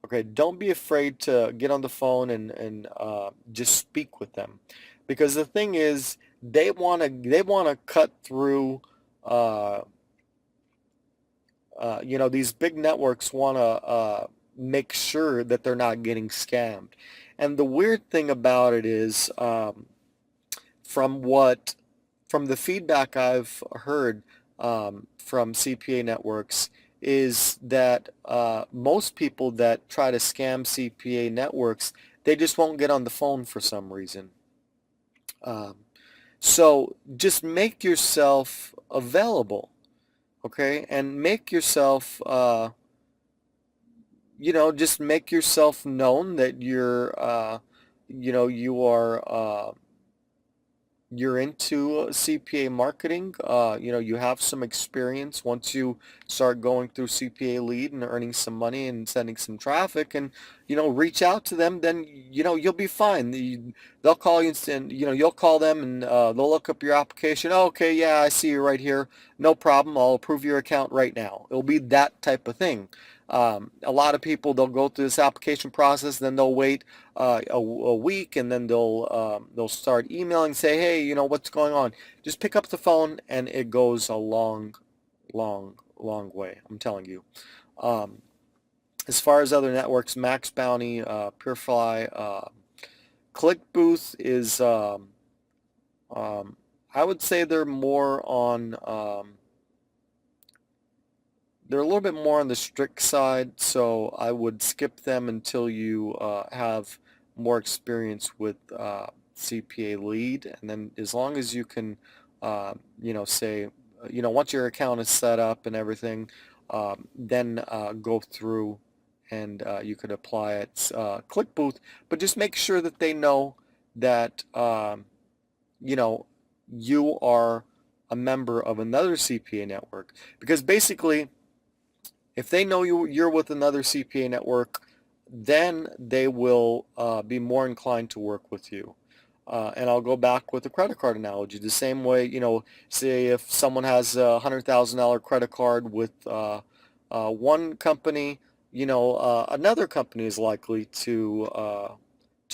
Okay, don't be afraid to get on the phone and just speak with them, because the thing is, they wanna cut through. Uh, these big networks wanna make sure that they're not getting scammed. And the weird thing about it is, from what from the feedback I've heard from CPA networks, is that most people that try to scam CPA networks, they just won't get on the phone for some reason. Um, so just make yourself available, okay? And make yourself, just make yourself known that you are you're into CPA marketing, you have some experience once you start going through CPA lead and earning some money and sending some traffic, and, reach out to them, then, you'll be fine. They'll call you and, you'll call them, and they'll look up your application. Oh, okay, yeah, I see you right here. No problem. I'll approve your account right now. It'll be that type of thing. A lot of people, they'll go through this application process, then they'll wait a week, and then they'll start emailing, say, hey, what's going on? Just pick up the phone, and it goes a long, long, long way. I'm telling you. Um, as far as other networks, MaxBounty, PureFly, ClickBooth is, um, I would say they're a little bit more on the strict side, so I would skip them until you have more experience with CPA lead. And then as long as you can, say, once your account is set up and everything, then go through, and you could apply it ClickBooth. But just make sure that they know that, you know, you are a member of another CPA network. Because basically, if they know you're with another CPA network, then they will be more inclined to work with you. And I'll go back with the credit card analogy. The same way, say if someone has a $100,000 credit card with one company, another company is likely to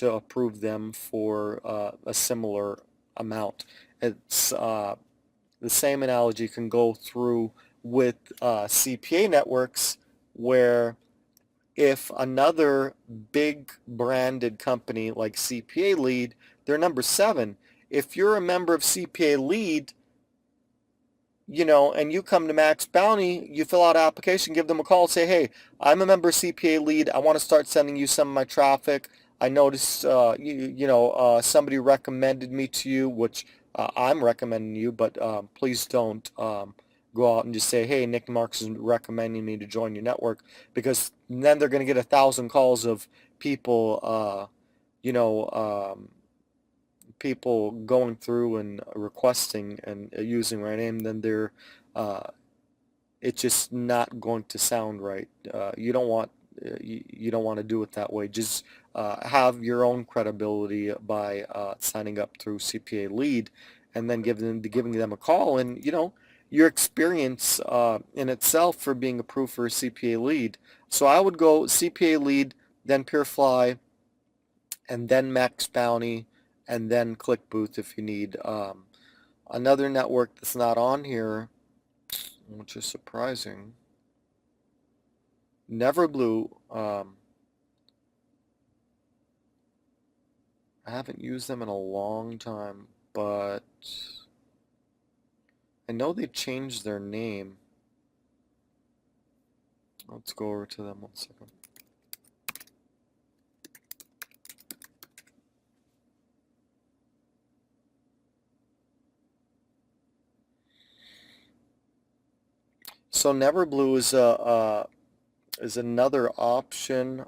approve them for a similar amount. It's the same analogy can go through with CPA networks, where if another big branded company like CPA Lead, they're number 7. If you're a member of CPA Lead, and you come to MaxBounty, you fill out an application, give them a call, say, hey, I'm a member of CPA Lead. I want to start sending you some of my traffic. I noticed, somebody recommended me to you, which I'm recommending you, but please don't go out and just say, hey, Nick Marks is recommending me to join your network, because then they're going to get 1,000 calls of people, you know, people going through and requesting and using my name. Then they're it's just not going to sound right. You don't want to do it that way. Just have your own credibility by signing up through CPA Lead, and then giving them a call, and your experience in itself for being approved for a CPA Lead. So I would go CPA Lead, then PureFly, and then MaxBounty, and then ClickBooth if you need. Another network that's not on here, which is surprising, Neverblue. I haven't used them in a long time, but I know they changed their name. Let's go over to them 1 second. So Neverblue is another option.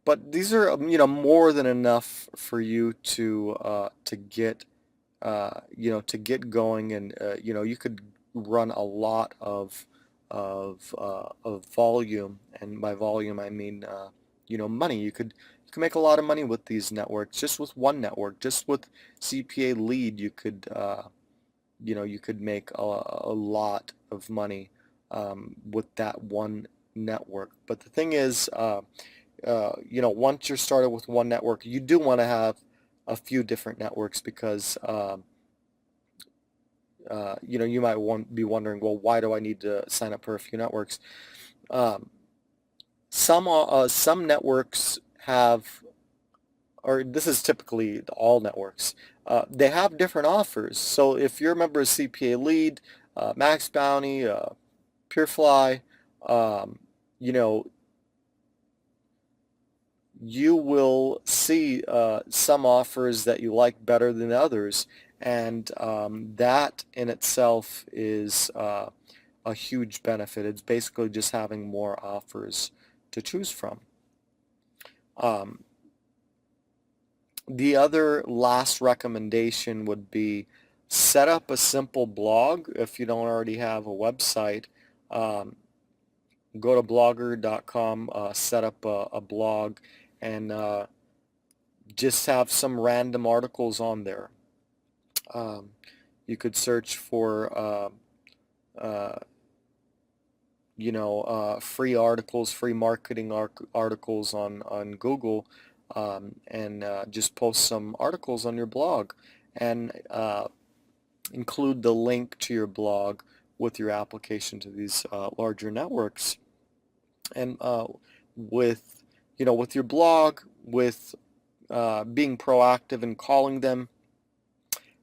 But these are more than enough for you to get to get going, and you could run a lot of volume, and by volume I mean money. You can make a lot of money with these networks, just with one network. Just with CPA Lead, you could you could make a lot of money with that one network. But the thing is, once you're started with one network, you do want to have a few different networks, because you might be wondering, well, why do I need to sign up for a few networks? Some networks have, or this is typically all networks, they have different offers. So if you're a member of CPA Lead, MaxBounty, PureFly, you will see some offers that you like better than others, and that in itself is a huge benefit. It's basically just having more offers to choose from. The other last recommendation would be set up a simple blog if you don't already have a website. Go to blogger.com, set up a blog, and just have some random articles on there. You could search for free articles, free marketing articles on Google, and just post some articles on your blog, and include the link to your blog with your application to these larger networks. And with your blog, with being proactive and calling them,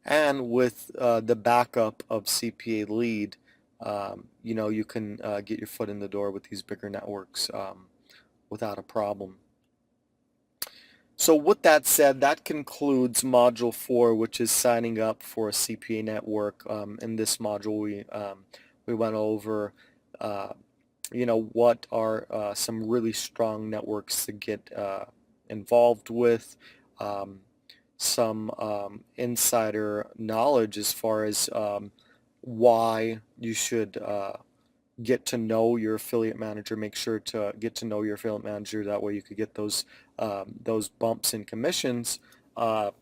and with the backup of CPA Lead, you can get your foot in the door with these bigger networks without a problem. So with that said, that concludes Module 4, which is signing up for a CPA network. In this module, we went over what are some really strong networks to get involved with, some insider knowledge as far as why you should get to know your affiliate manager. Make sure to get to know your affiliate manager. That way you could get those bumps in commissions, and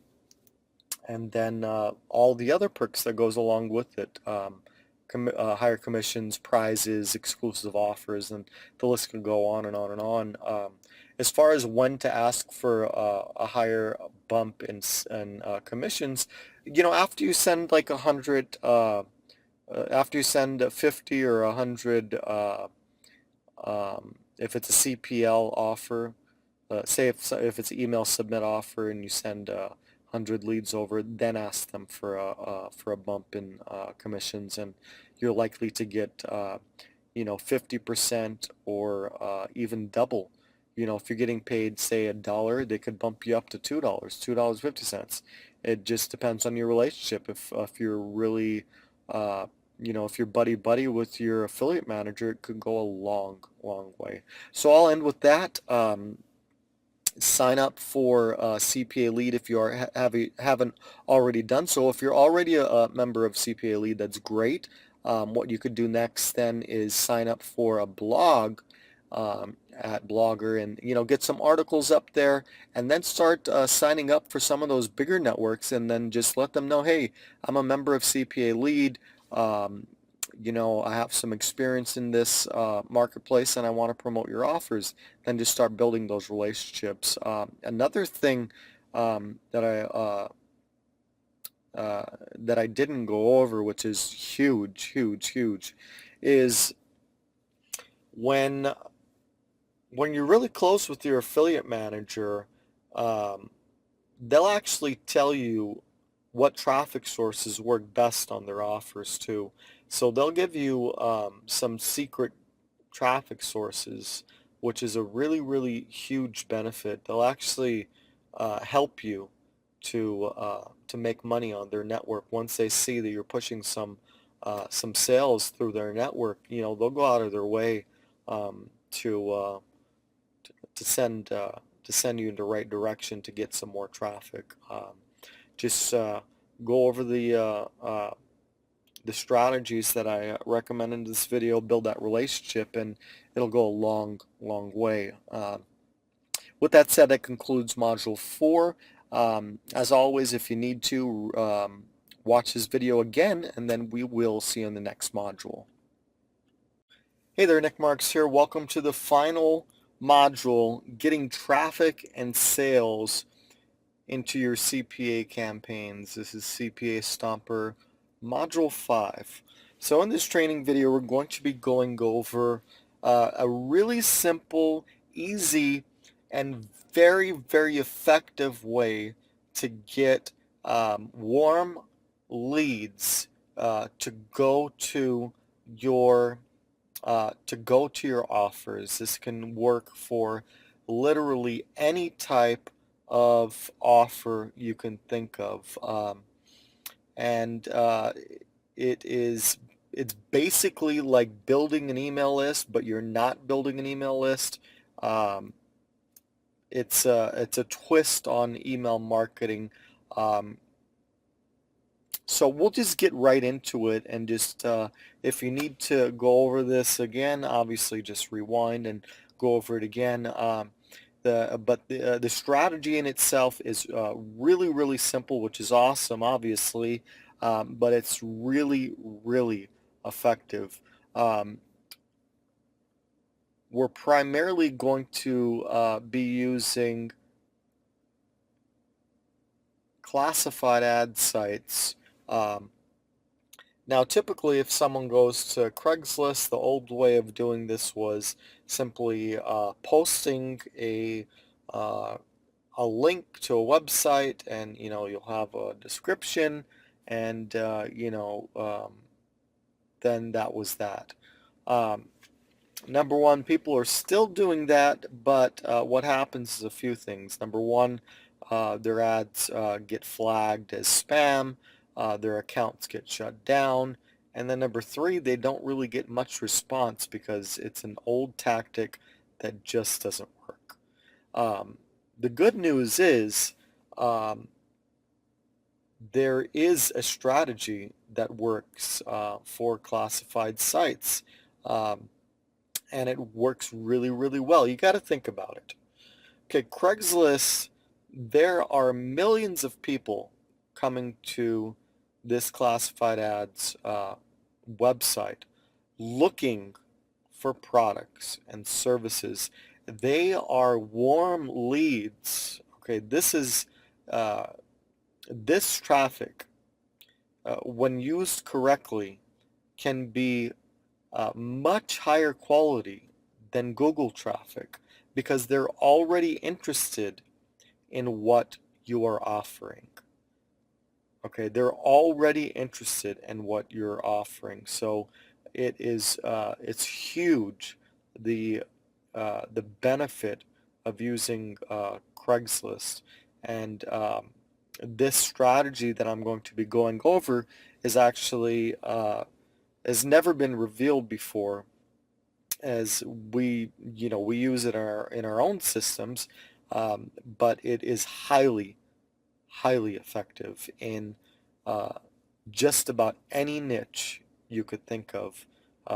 then all the other perks that goes along with it. Higher commissions, prizes, exclusive offers, and the list can go on and on and on. As far as when to ask for a higher bump in commissions, after you send like 100, after you send 50 or 100, if it's a CPL offer, say if it's an email submit offer and you send 100 leads over, then ask them for a bump in commissions, and you're likely to get 50% or even double if you're getting paid, say, $1, they could bump you up to $2, $2.50. It just depends on your relationship. If you're really, if you're buddy with your affiliate manager, it could go a long way. So I'll end with that. Sign up for CPA Lead if you haven't already done so. If you're already a member of CPA Lead, that's great. What you could do next then is sign up for a blog at Blogger, and get some articles up there, and then start signing up for some of those bigger networks, and then just let them know, hey, I'm a member of CPA Lead. I have some experience in this marketplace, and I want to promote your offers. Then just start building those relationships. Another thing that I didn't go over, which is huge, is when you're really close with your affiliate manager, they'll actually tell you what traffic sources work best on their offers too. So they'll give you some secret traffic sources, which is a really huge benefit. They'll actually help you to make money on their network. Once they see that you're pushing some sales through their network, they'll go out of their way to send you in the right direction to get some more traffic. Just go over the strategies that I recommend in this video, build that relationship, and it'll go a long way. With that said, that concludes Module 4. As always, if you need to, watch this video again, and then we will see you in the next module. Hey there, Nick Marks here. Welcome to the final module, getting traffic and sales into your CPA campaigns. This is CPA Stomper Module 5. So in this training video, we're going to be going over a really simple, easy, and very effective way to get warm leads to go to your offers. This can work for literally any type of offer you can think of, and it's basically like building an email list, but you're not building an email list. It's a twist on email marketing. So we'll just get right into it, and just if you need to go over this again, obviously just rewind and go over it again. The strategy in itself is really simple, which is awesome, obviously, but it's really effective. We're primarily going to be using classified ad sites. Now, typically, if someone goes to Craigslist, the old way of doing this was simply posting a link to a website, and you'll have a description, and then that was that. Number one, people are still doing that, but what happens is a few things. Number one, their ads get flagged as spam, their accounts get shut down, and then number three, they don't really get much response because it's an old tactic that just doesn't work. The good news is there is a strategy that works for classified sites, and it works really well. You got to think about it. Okay, Craigslist, there are millions of people coming to this classified ads website looking for products and services. They are warm leads. Okay, this traffic, when used correctly, can be much higher quality than Google traffic, because they're already interested in what you are offering. Okay, they're already interested in what you're offering. So it's huge, the benefit using Craigslist. And this strategy that I'm going to be going over is actually has never been revealed before, as we use it in our own systems, but it is highly effective in uh, just about any niche you could think of.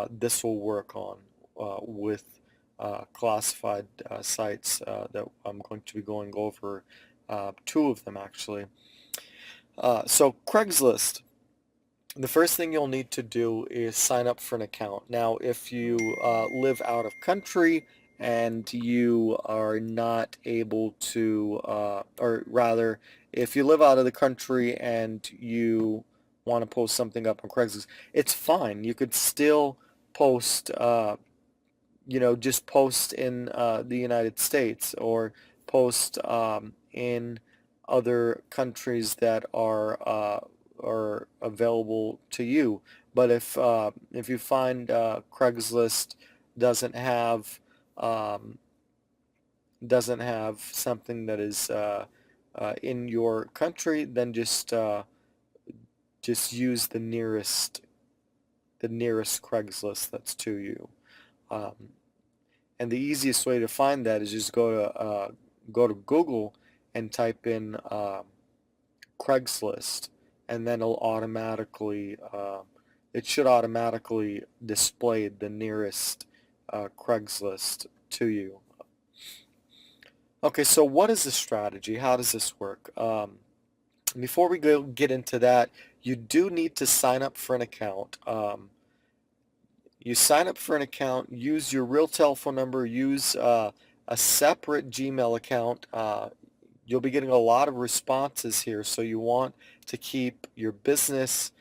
This will work on with classified sites that I'm going to be going over, two of them actually. So Craigslist, the first thing you'll need to do is sign up for an account. Now, if you live out of country and you are not able to, or rather, if you live out of the country and you want to post something up on Craigslist, it's fine. You could still post, just post in the United States, or post in other countries that are available to you. But if you find Craigslist doesn't have um, doesn't have something that is in your country, then just use the nearest Craigslist that's to you. Um, And the easiest way to find that is just go to Google and type in Craigslist, and then it should automatically display the nearest Craigslist to you. Okay, so what is the strategy? How does this work? Before we get into that, you do need to sign up for an account. You sign up for an account, use your real telephone number, use a separate Gmail account. You'll be getting a lot of responses here, so you want to keep your business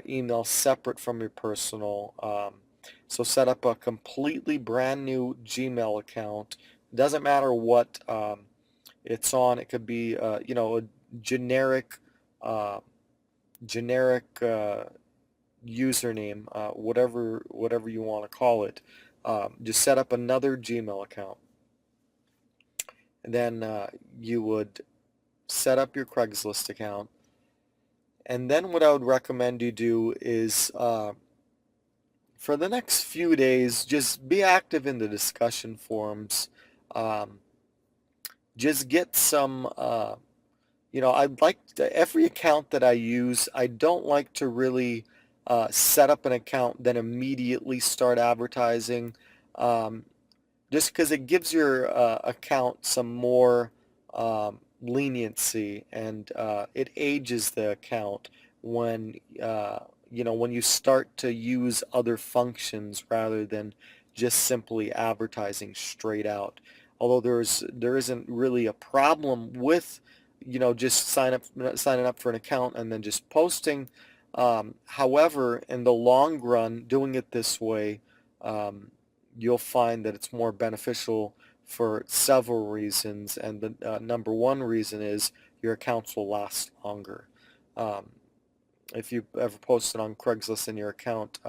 email separate from your personal. So set up a completely brand new Gmail account. Doesn't matter what it's on. It could be, a generic, uh, generic username, whatever you want to call it. Just set up another Gmail account. And then you would set up your Craigslist account. And then what I would recommend you do is for the next few days, just be active in the discussion forums. Um, just get some, I'd like to, every account that I use, I don't like to really set up an account, then immediately start advertising, um, just because it gives your account some more leniency, and it ages the account when when you start to use other functions rather than just simply advertising straight out. Although there isn't really a problem with just signing up for an account and then just posting. However, in the long run, doing it this way, um, you'll find that it's more beneficial for several reasons. And the number one reason is your accounts will last longer. Um, if you ever posted on Craigslist and your account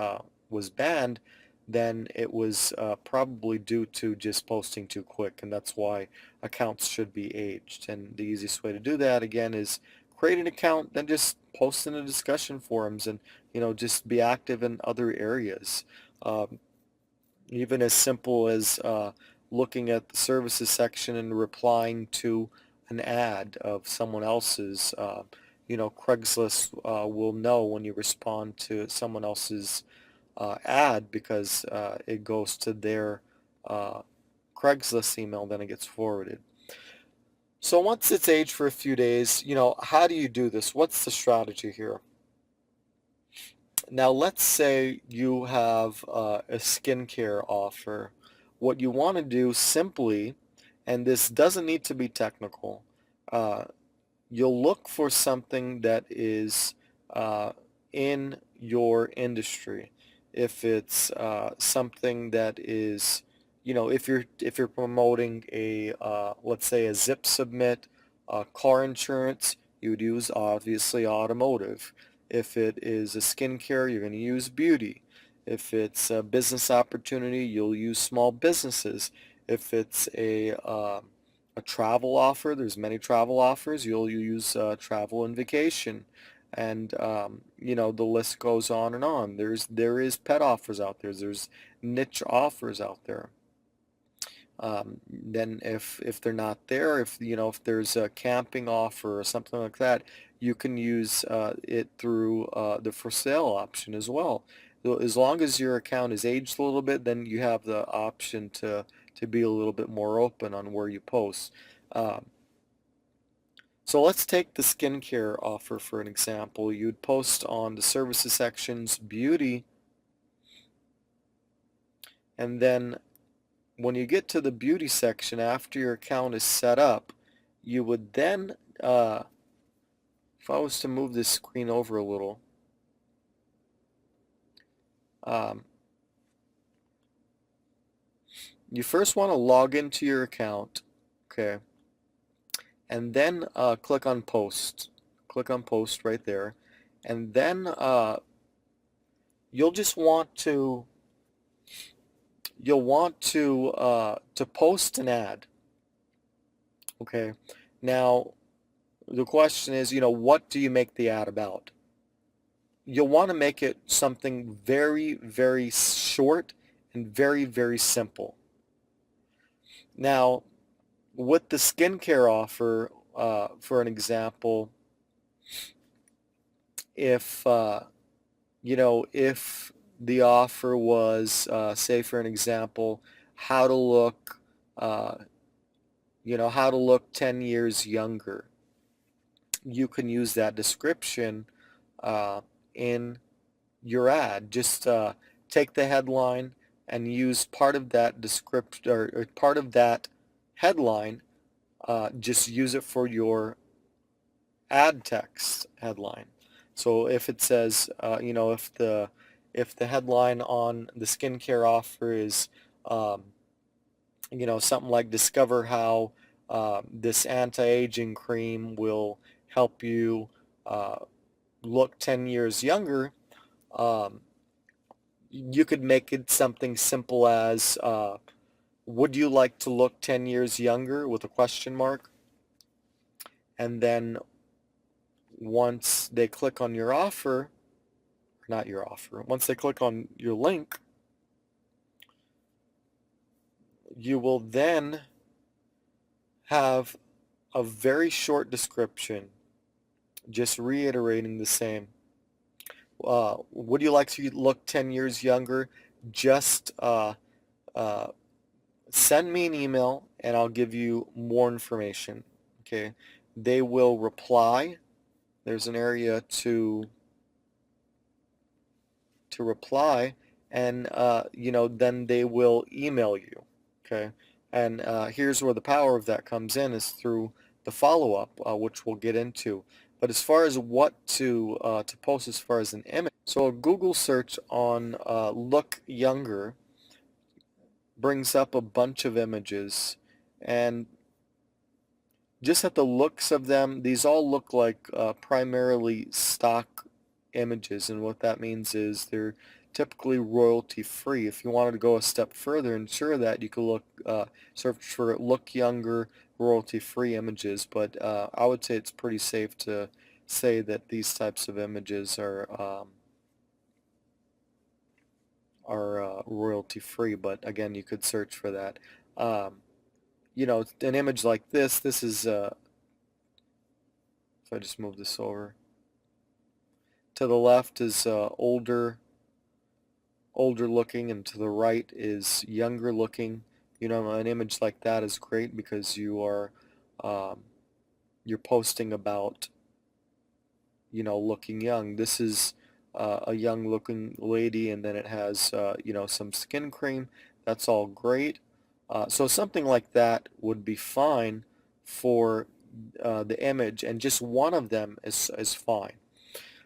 was banned, then it was probably due to just posting too quick, and that's why accounts should be aged. And the easiest way to do that, again, is create an account, then just post in the discussion forums, and just be active in other areas. Um, Even as simple as looking at the services section and replying to an ad of someone else's. Craigslist will know when you respond to someone else's ad, because it goes to their uh, Craigslist email, then it gets forwarded. So once it's aged for a few days, how do you do this? What's the strategy here? Now, let's say you have a skincare offer. What you want to do simply, and this doesn't need to be technical, uh, you'll look for something that is in your industry. If it's something that is, if you're promoting a let's say a zip submit, car insurance, you would use obviously automotive. If it is a skincare, you're going to use beauty. If it's a business opportunity, you'll use small businesses. If it's a travel offer, there's many travel offers. You'll use travel and vacation, and you know, the list goes on and on. There is pet offers out there. There's niche offers out there. Then if they're not there, if you know, if there's a camping offer or something like that, you can use it through the for sale option as well. So as long as your account is aged a little bit, then you have the option to be a little bit more open on where you post. Um, so let's take the skincare offer for an example. You'd post on the services sections, beauty, and then when you get to the beauty section after your account is set up, you would then, if I was to move this screen over a little, um, you first want to log into your account, okay, and then click on post. Click on post right there, and then you'll just want to to post an ad, okay. Now the question is, you know, what do you make the ad about? You'll want to make it something very, very short and very, very simple. Now, with the skincare offer, for an example, if you know, if the offer was, say for an example, how to look, uh, you know, how to look 10 years younger, you can use that description in your ad. Just take the headline and use part of that description, or part of that headline, just use it for your ad text headline. So if it says, you know, if the headline on the skincare offer is, um, you know, something like discover how this anti-aging cream will help you uh, look 10 years younger, um, you could make it something simple as, would you like to look 10 years younger, with a question mark? And then once they click on your offer, not your offer, once they click on your link, you will then have a very short description, just reiterating the same. Would you like to look 10 years younger? Just uh, send me an email and I'll give you more information. Okay, they will reply. There's an area to reply, and you know, then they will email you. Okay, and here's where the power of that comes in, is through the follow-up, which we'll get into. But as far as what to post as far as an image, so a Google search on look younger brings up a bunch of images, and just at the looks of them, these all look like primarily stock images, and what that means is they're typically royalty free. If you wanted to go a step further and ensure that, you could search for look younger royalty free images, but I would say it's pretty safe to say that these types of images are royalty free, but again, you could search for that. Um, you know, an image like this is, if I just move this over, to the left is older looking, and to the right is younger looking. You know, an image like that is great because um, you're posting about, you know, looking young. This is a young looking lady, and then it has you know, some skin cream. That's all great. So something like that would be fine for the image, and just one of them is fine.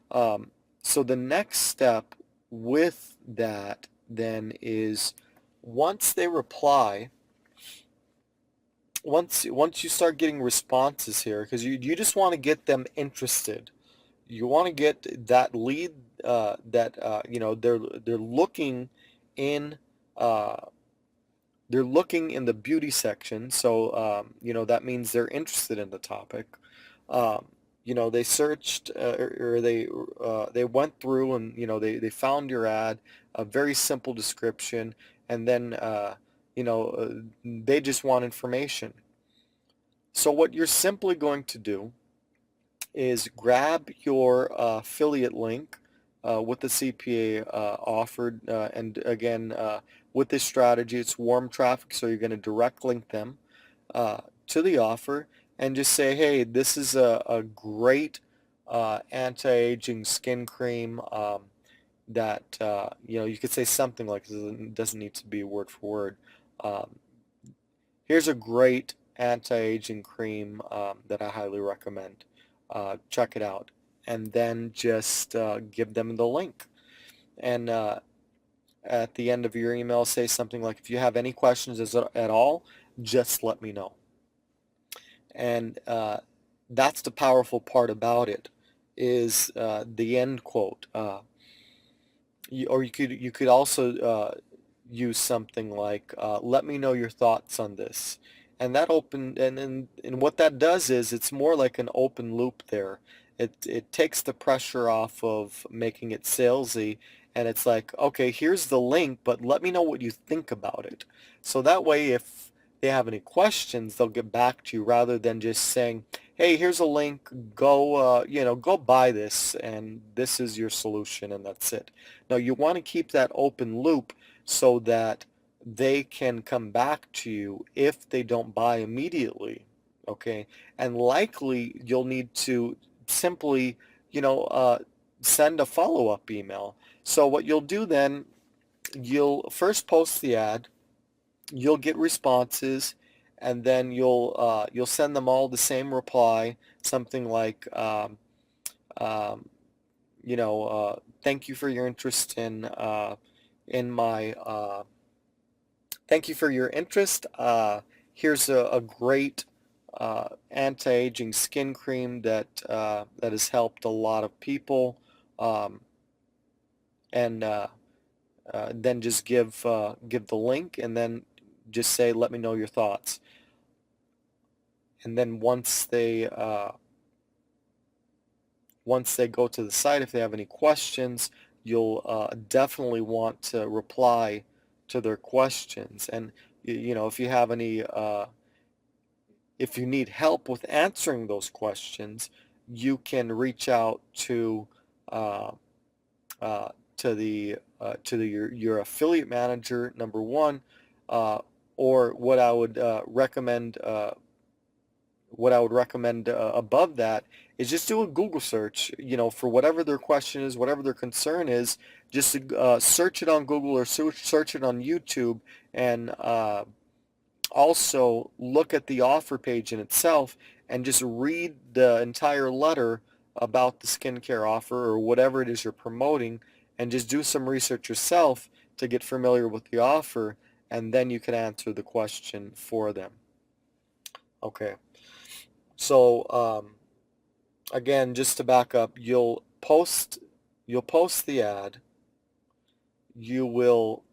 Um, so the next step with that then is, once they reply, once you start getting responses here, because you just want to get them interested. You want to get that lead, that you know, they're looking in uh, they're looking in the beauty section, so that means they're interested in the topic. They searched or they went through and they found your ad, a very simple description, and then they just want information. So what you're simply going to do is grab your affiliate link with the CPA offered, and again, with this strategy, it's warm traffic, so you're going to direct link them to the offer and just say, hey, this is a great anti-aging skin cream that, you could say something like this. It doesn't need to be word for word. Um, Here's a great anti-aging cream that I highly recommend. Check it out. And then just give them the link. And at the end of your email, say something like, if you have any questions at all, just let me know. And that's the powerful part about it, is the end quote. Or you could also use something like, let me know your thoughts on this. And that and what that does is it's more like an open loop there. It takes the pressure off of making it salesy, and it's like, okay, here's the link, but let me know what you think about it. So that way, if they have any questions, they'll get back to you rather than just saying, hey, here's a link, go buy this, and this is your solution, and that's it. Now, you want to keep that open loop so that they can come back to you if they don't buy immediately, okay? And likely you'll need to simply, send a follow-up email. So what you'll do then, you'll first post the ad, you'll get responses, and then you'll send them all the same reply, something like, thank you for your interest in my thank you for your interest. Here's a great anti-aging skin cream that has helped a lot of people, and then just give the link, and then just say, let me know your thoughts. And then once they go to the site, if they have any questions, you'll definitely want to reply to their questions. And if you have any, if you need help with answering those questions, you can reach out to your affiliate manager, number one, or what I would recommend. Above that is just do a Google search, for whatever their question is, whatever their concern is. Just search it on Google or search it on YouTube, and also look at the offer page in itself and just read the entire letter about the skincare offer or whatever it is you're promoting, and just do some research yourself to get familiar with the offer, and then you can answer the question for them. Okay. So again, just to back up, you'll post the ad. You'll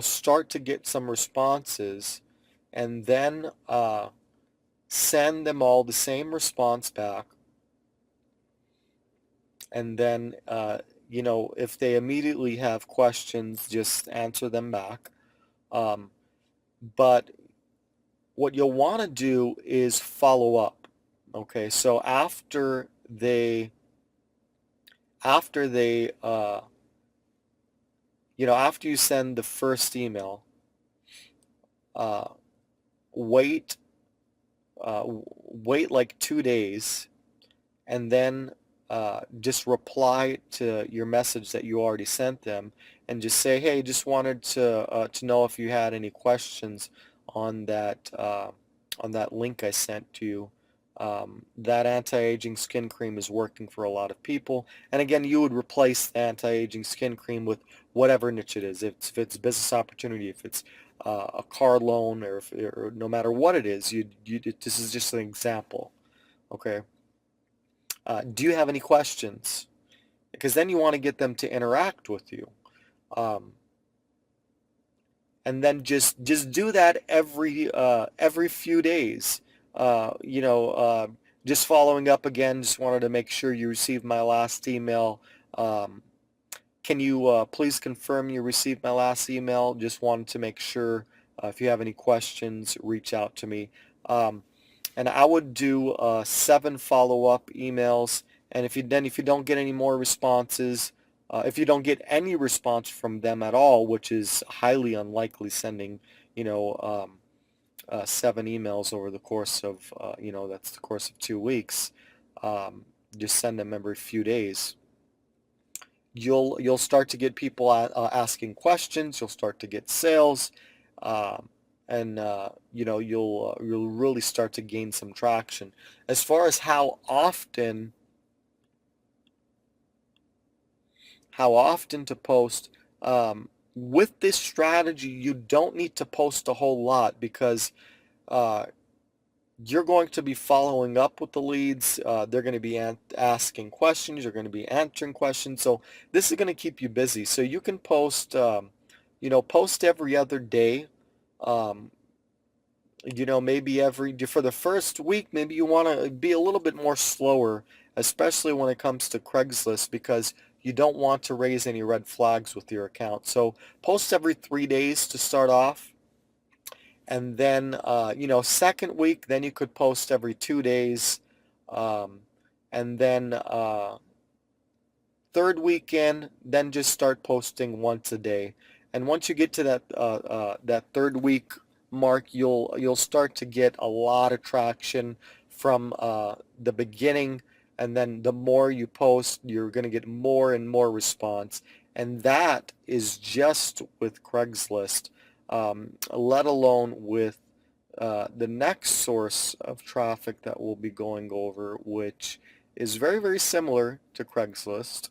start to get some responses, and then send them all the same response back. And then if they immediately have questions, just answer them back. But what you'll want to do is follow up. Okay, so after you send the first email, wait like 2 days, and then just reply to your message that you already sent them, and just say, hey, just wanted to know if you had any questions on that link I sent to you. That anti-aging skin cream is working for a lot of people. And again, you would replace the anti-aging skin cream with whatever niche it is. If it's business opportunity, if it's a car loan, or no matter what it is, this is just an example. Okay. Do you have any questions? Because then you want to get them to interact with you. and then just do that every few days. You know, just following up again, just wanted to make sure you received my last email. Um, can you please confirm you received my last email? Just wanted to make sure. If you have any questions, reach out to me. Um, and I would do 7 follow-up emails. And if you don't get any more responses, if you don't get any response from them at all, which is highly unlikely, sending, you know, 7 emails over the course of, you know, that's the course of 2 weeks. Just send them every few days. You'll start to get people asking questions. You'll start to get sales, um, and you know, you'll really start to gain some traction. As far as how often to post, with this strategy, you don't need to post a whole lot because uh, you're going to be following up with the leads. They're going to be asking questions. You're going to be answering questions. So this is going to keep you busy. So you can post, you know, post every other day. Um, you know, maybe for the first week, maybe you want to be a little bit more slower, especially when it comes to Craigslist, because you don't want to raise any red flags with your account. So post every 3 days to start off. And then, you know, second week, then you could post every 2 days. Um, and then third weekend, then just start posting once a day. And once you get to that third week mark, you'll start to get a lot of traction from the beginning. And then the more you post, you're going to get more and more response. And that is just with Craigslist, let alone with the next source of traffic that we'll be going over, which is very, very similar to Craigslist.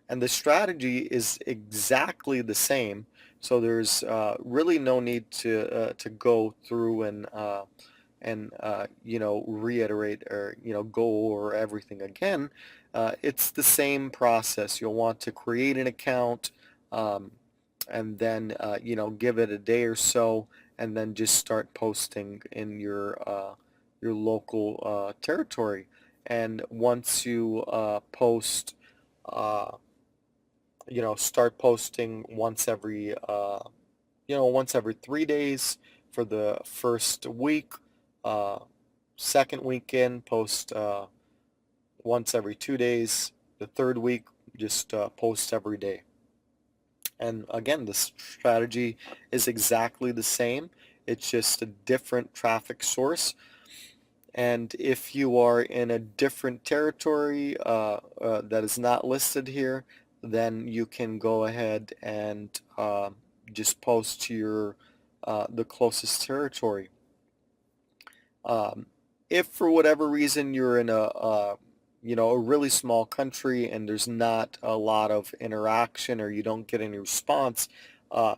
And the strategy is exactly the same. So there's really no need to go through and you know, reiterate or, you know, go over everything again. It's the same process. You'll want to create an account, um, and then you know, give it a day or so, and then just start posting in your local territory. And once you post, uh, you know, start posting once every 3 days for the first week. Uh, Second weekend, post once every 2 days. The third week, just post every day. And again, the strategy is exactly the same. It's just a different traffic source. And if you are in a different territory that is not listed here, then you can go ahead and just post to the closest territory. If for whatever reason you're in you know, a really small country and there's not a lot of interaction or you don't get any response, uh,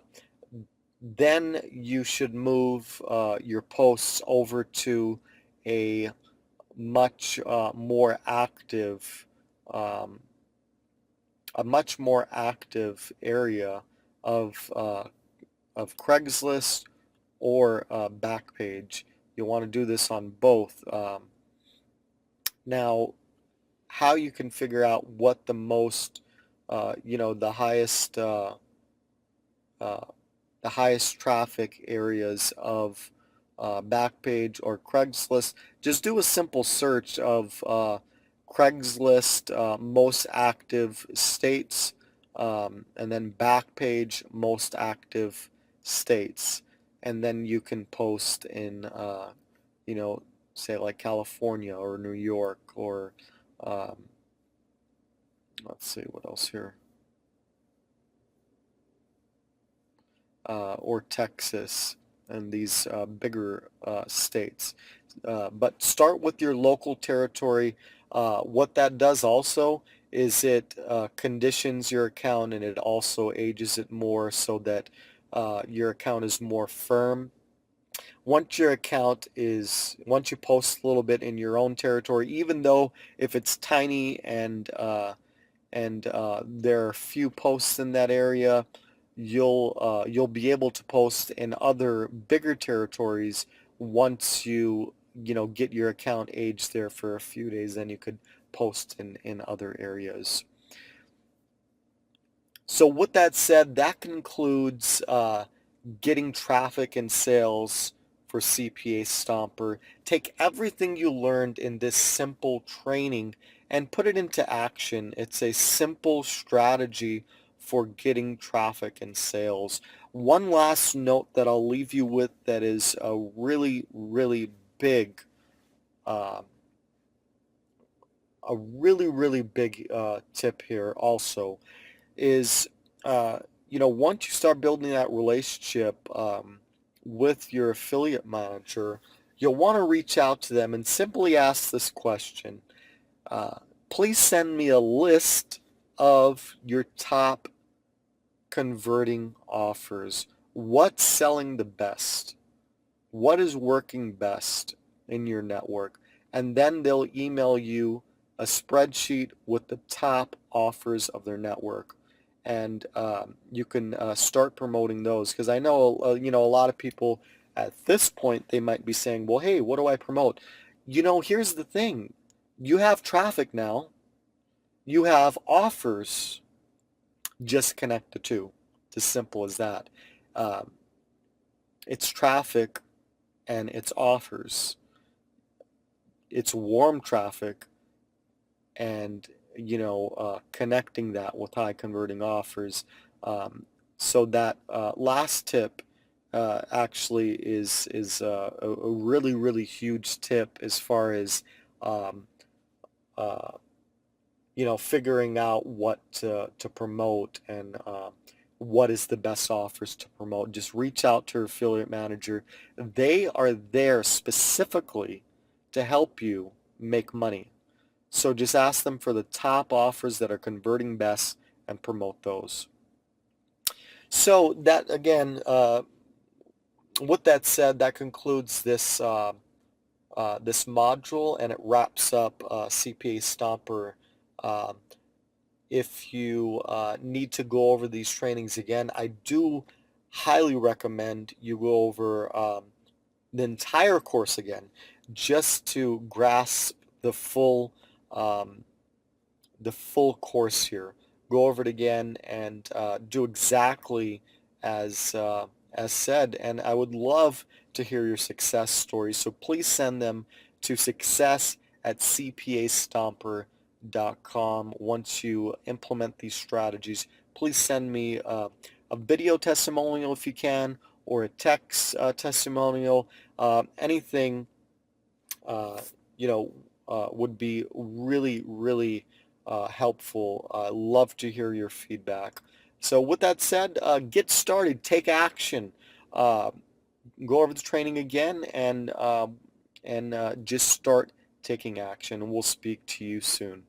then you should move your posts over to a much more active um, a much more active area of Craigslist or Backpage. You'll want to do this on both. Now, how you can figure out what the most, you know, uh, the highest traffic areas of Backpage or Craigslist, just do a simple search of Craigslist most active states, and then Backpage most active states, and then you can post in, you know, say like California or New York or um, let's see what else here, or Texas and these bigger states. But start with your local territory. What that does also is it conditions your account, and it also ages it more so that your account is more firm. Once you post a little bit in your own territory, even though if it's tiny and there are few posts in that area, you'll be able to post in other bigger territories once you get your account aged there for a few days. Then you could post in other areas. So with that said, that concludes getting traffic and sales for CPA Stomper. Take everything you learned in this simple training and put it into action. It's a simple strategy for getting traffic and sales. One last note that I'll leave you with that is a really, really big, uh, tip here also is, once you start building that relationship with your affiliate manager, you'll want to reach out to them and simply ask this question. Please send me a list of your top converting offers. What's selling the best? What is working best in your network? And then they'll email you a spreadsheet with the top offers of their network. And you can start promoting those, because I know a lot of people at this point, they might be saying, well, hey, what do I promote? Here's the thing. You have traffic now. You have offers. Just connect the two. It's as simple as that. It's traffic and it's offers. It's warm traffic and connecting that with high converting offers. So that last tip actually is a really, really huge tip as far as figuring out what to promote and what is the best offers to promote. Just reach out to your affiliate manager. They are there specifically to help you make money. So just ask them for the top offers that are converting best and promote those. So that, again, with that said, that concludes this this module, and it wraps up CPA Stomper. If you need to go over these trainings again, I do highly recommend you go over the entire course again, just to grasp the full course here. Go over it again and do exactly as said. And I would love to hear your success stories. So please send them to success@cpastomper.com. Once you implement these strategies, please send me a video testimonial if you can, or a text testimonial. Anything would be really, really helpful. I love to hear your feedback. So with that said, get started, take action, go over the training again, and just start taking action. We'll speak to you soon.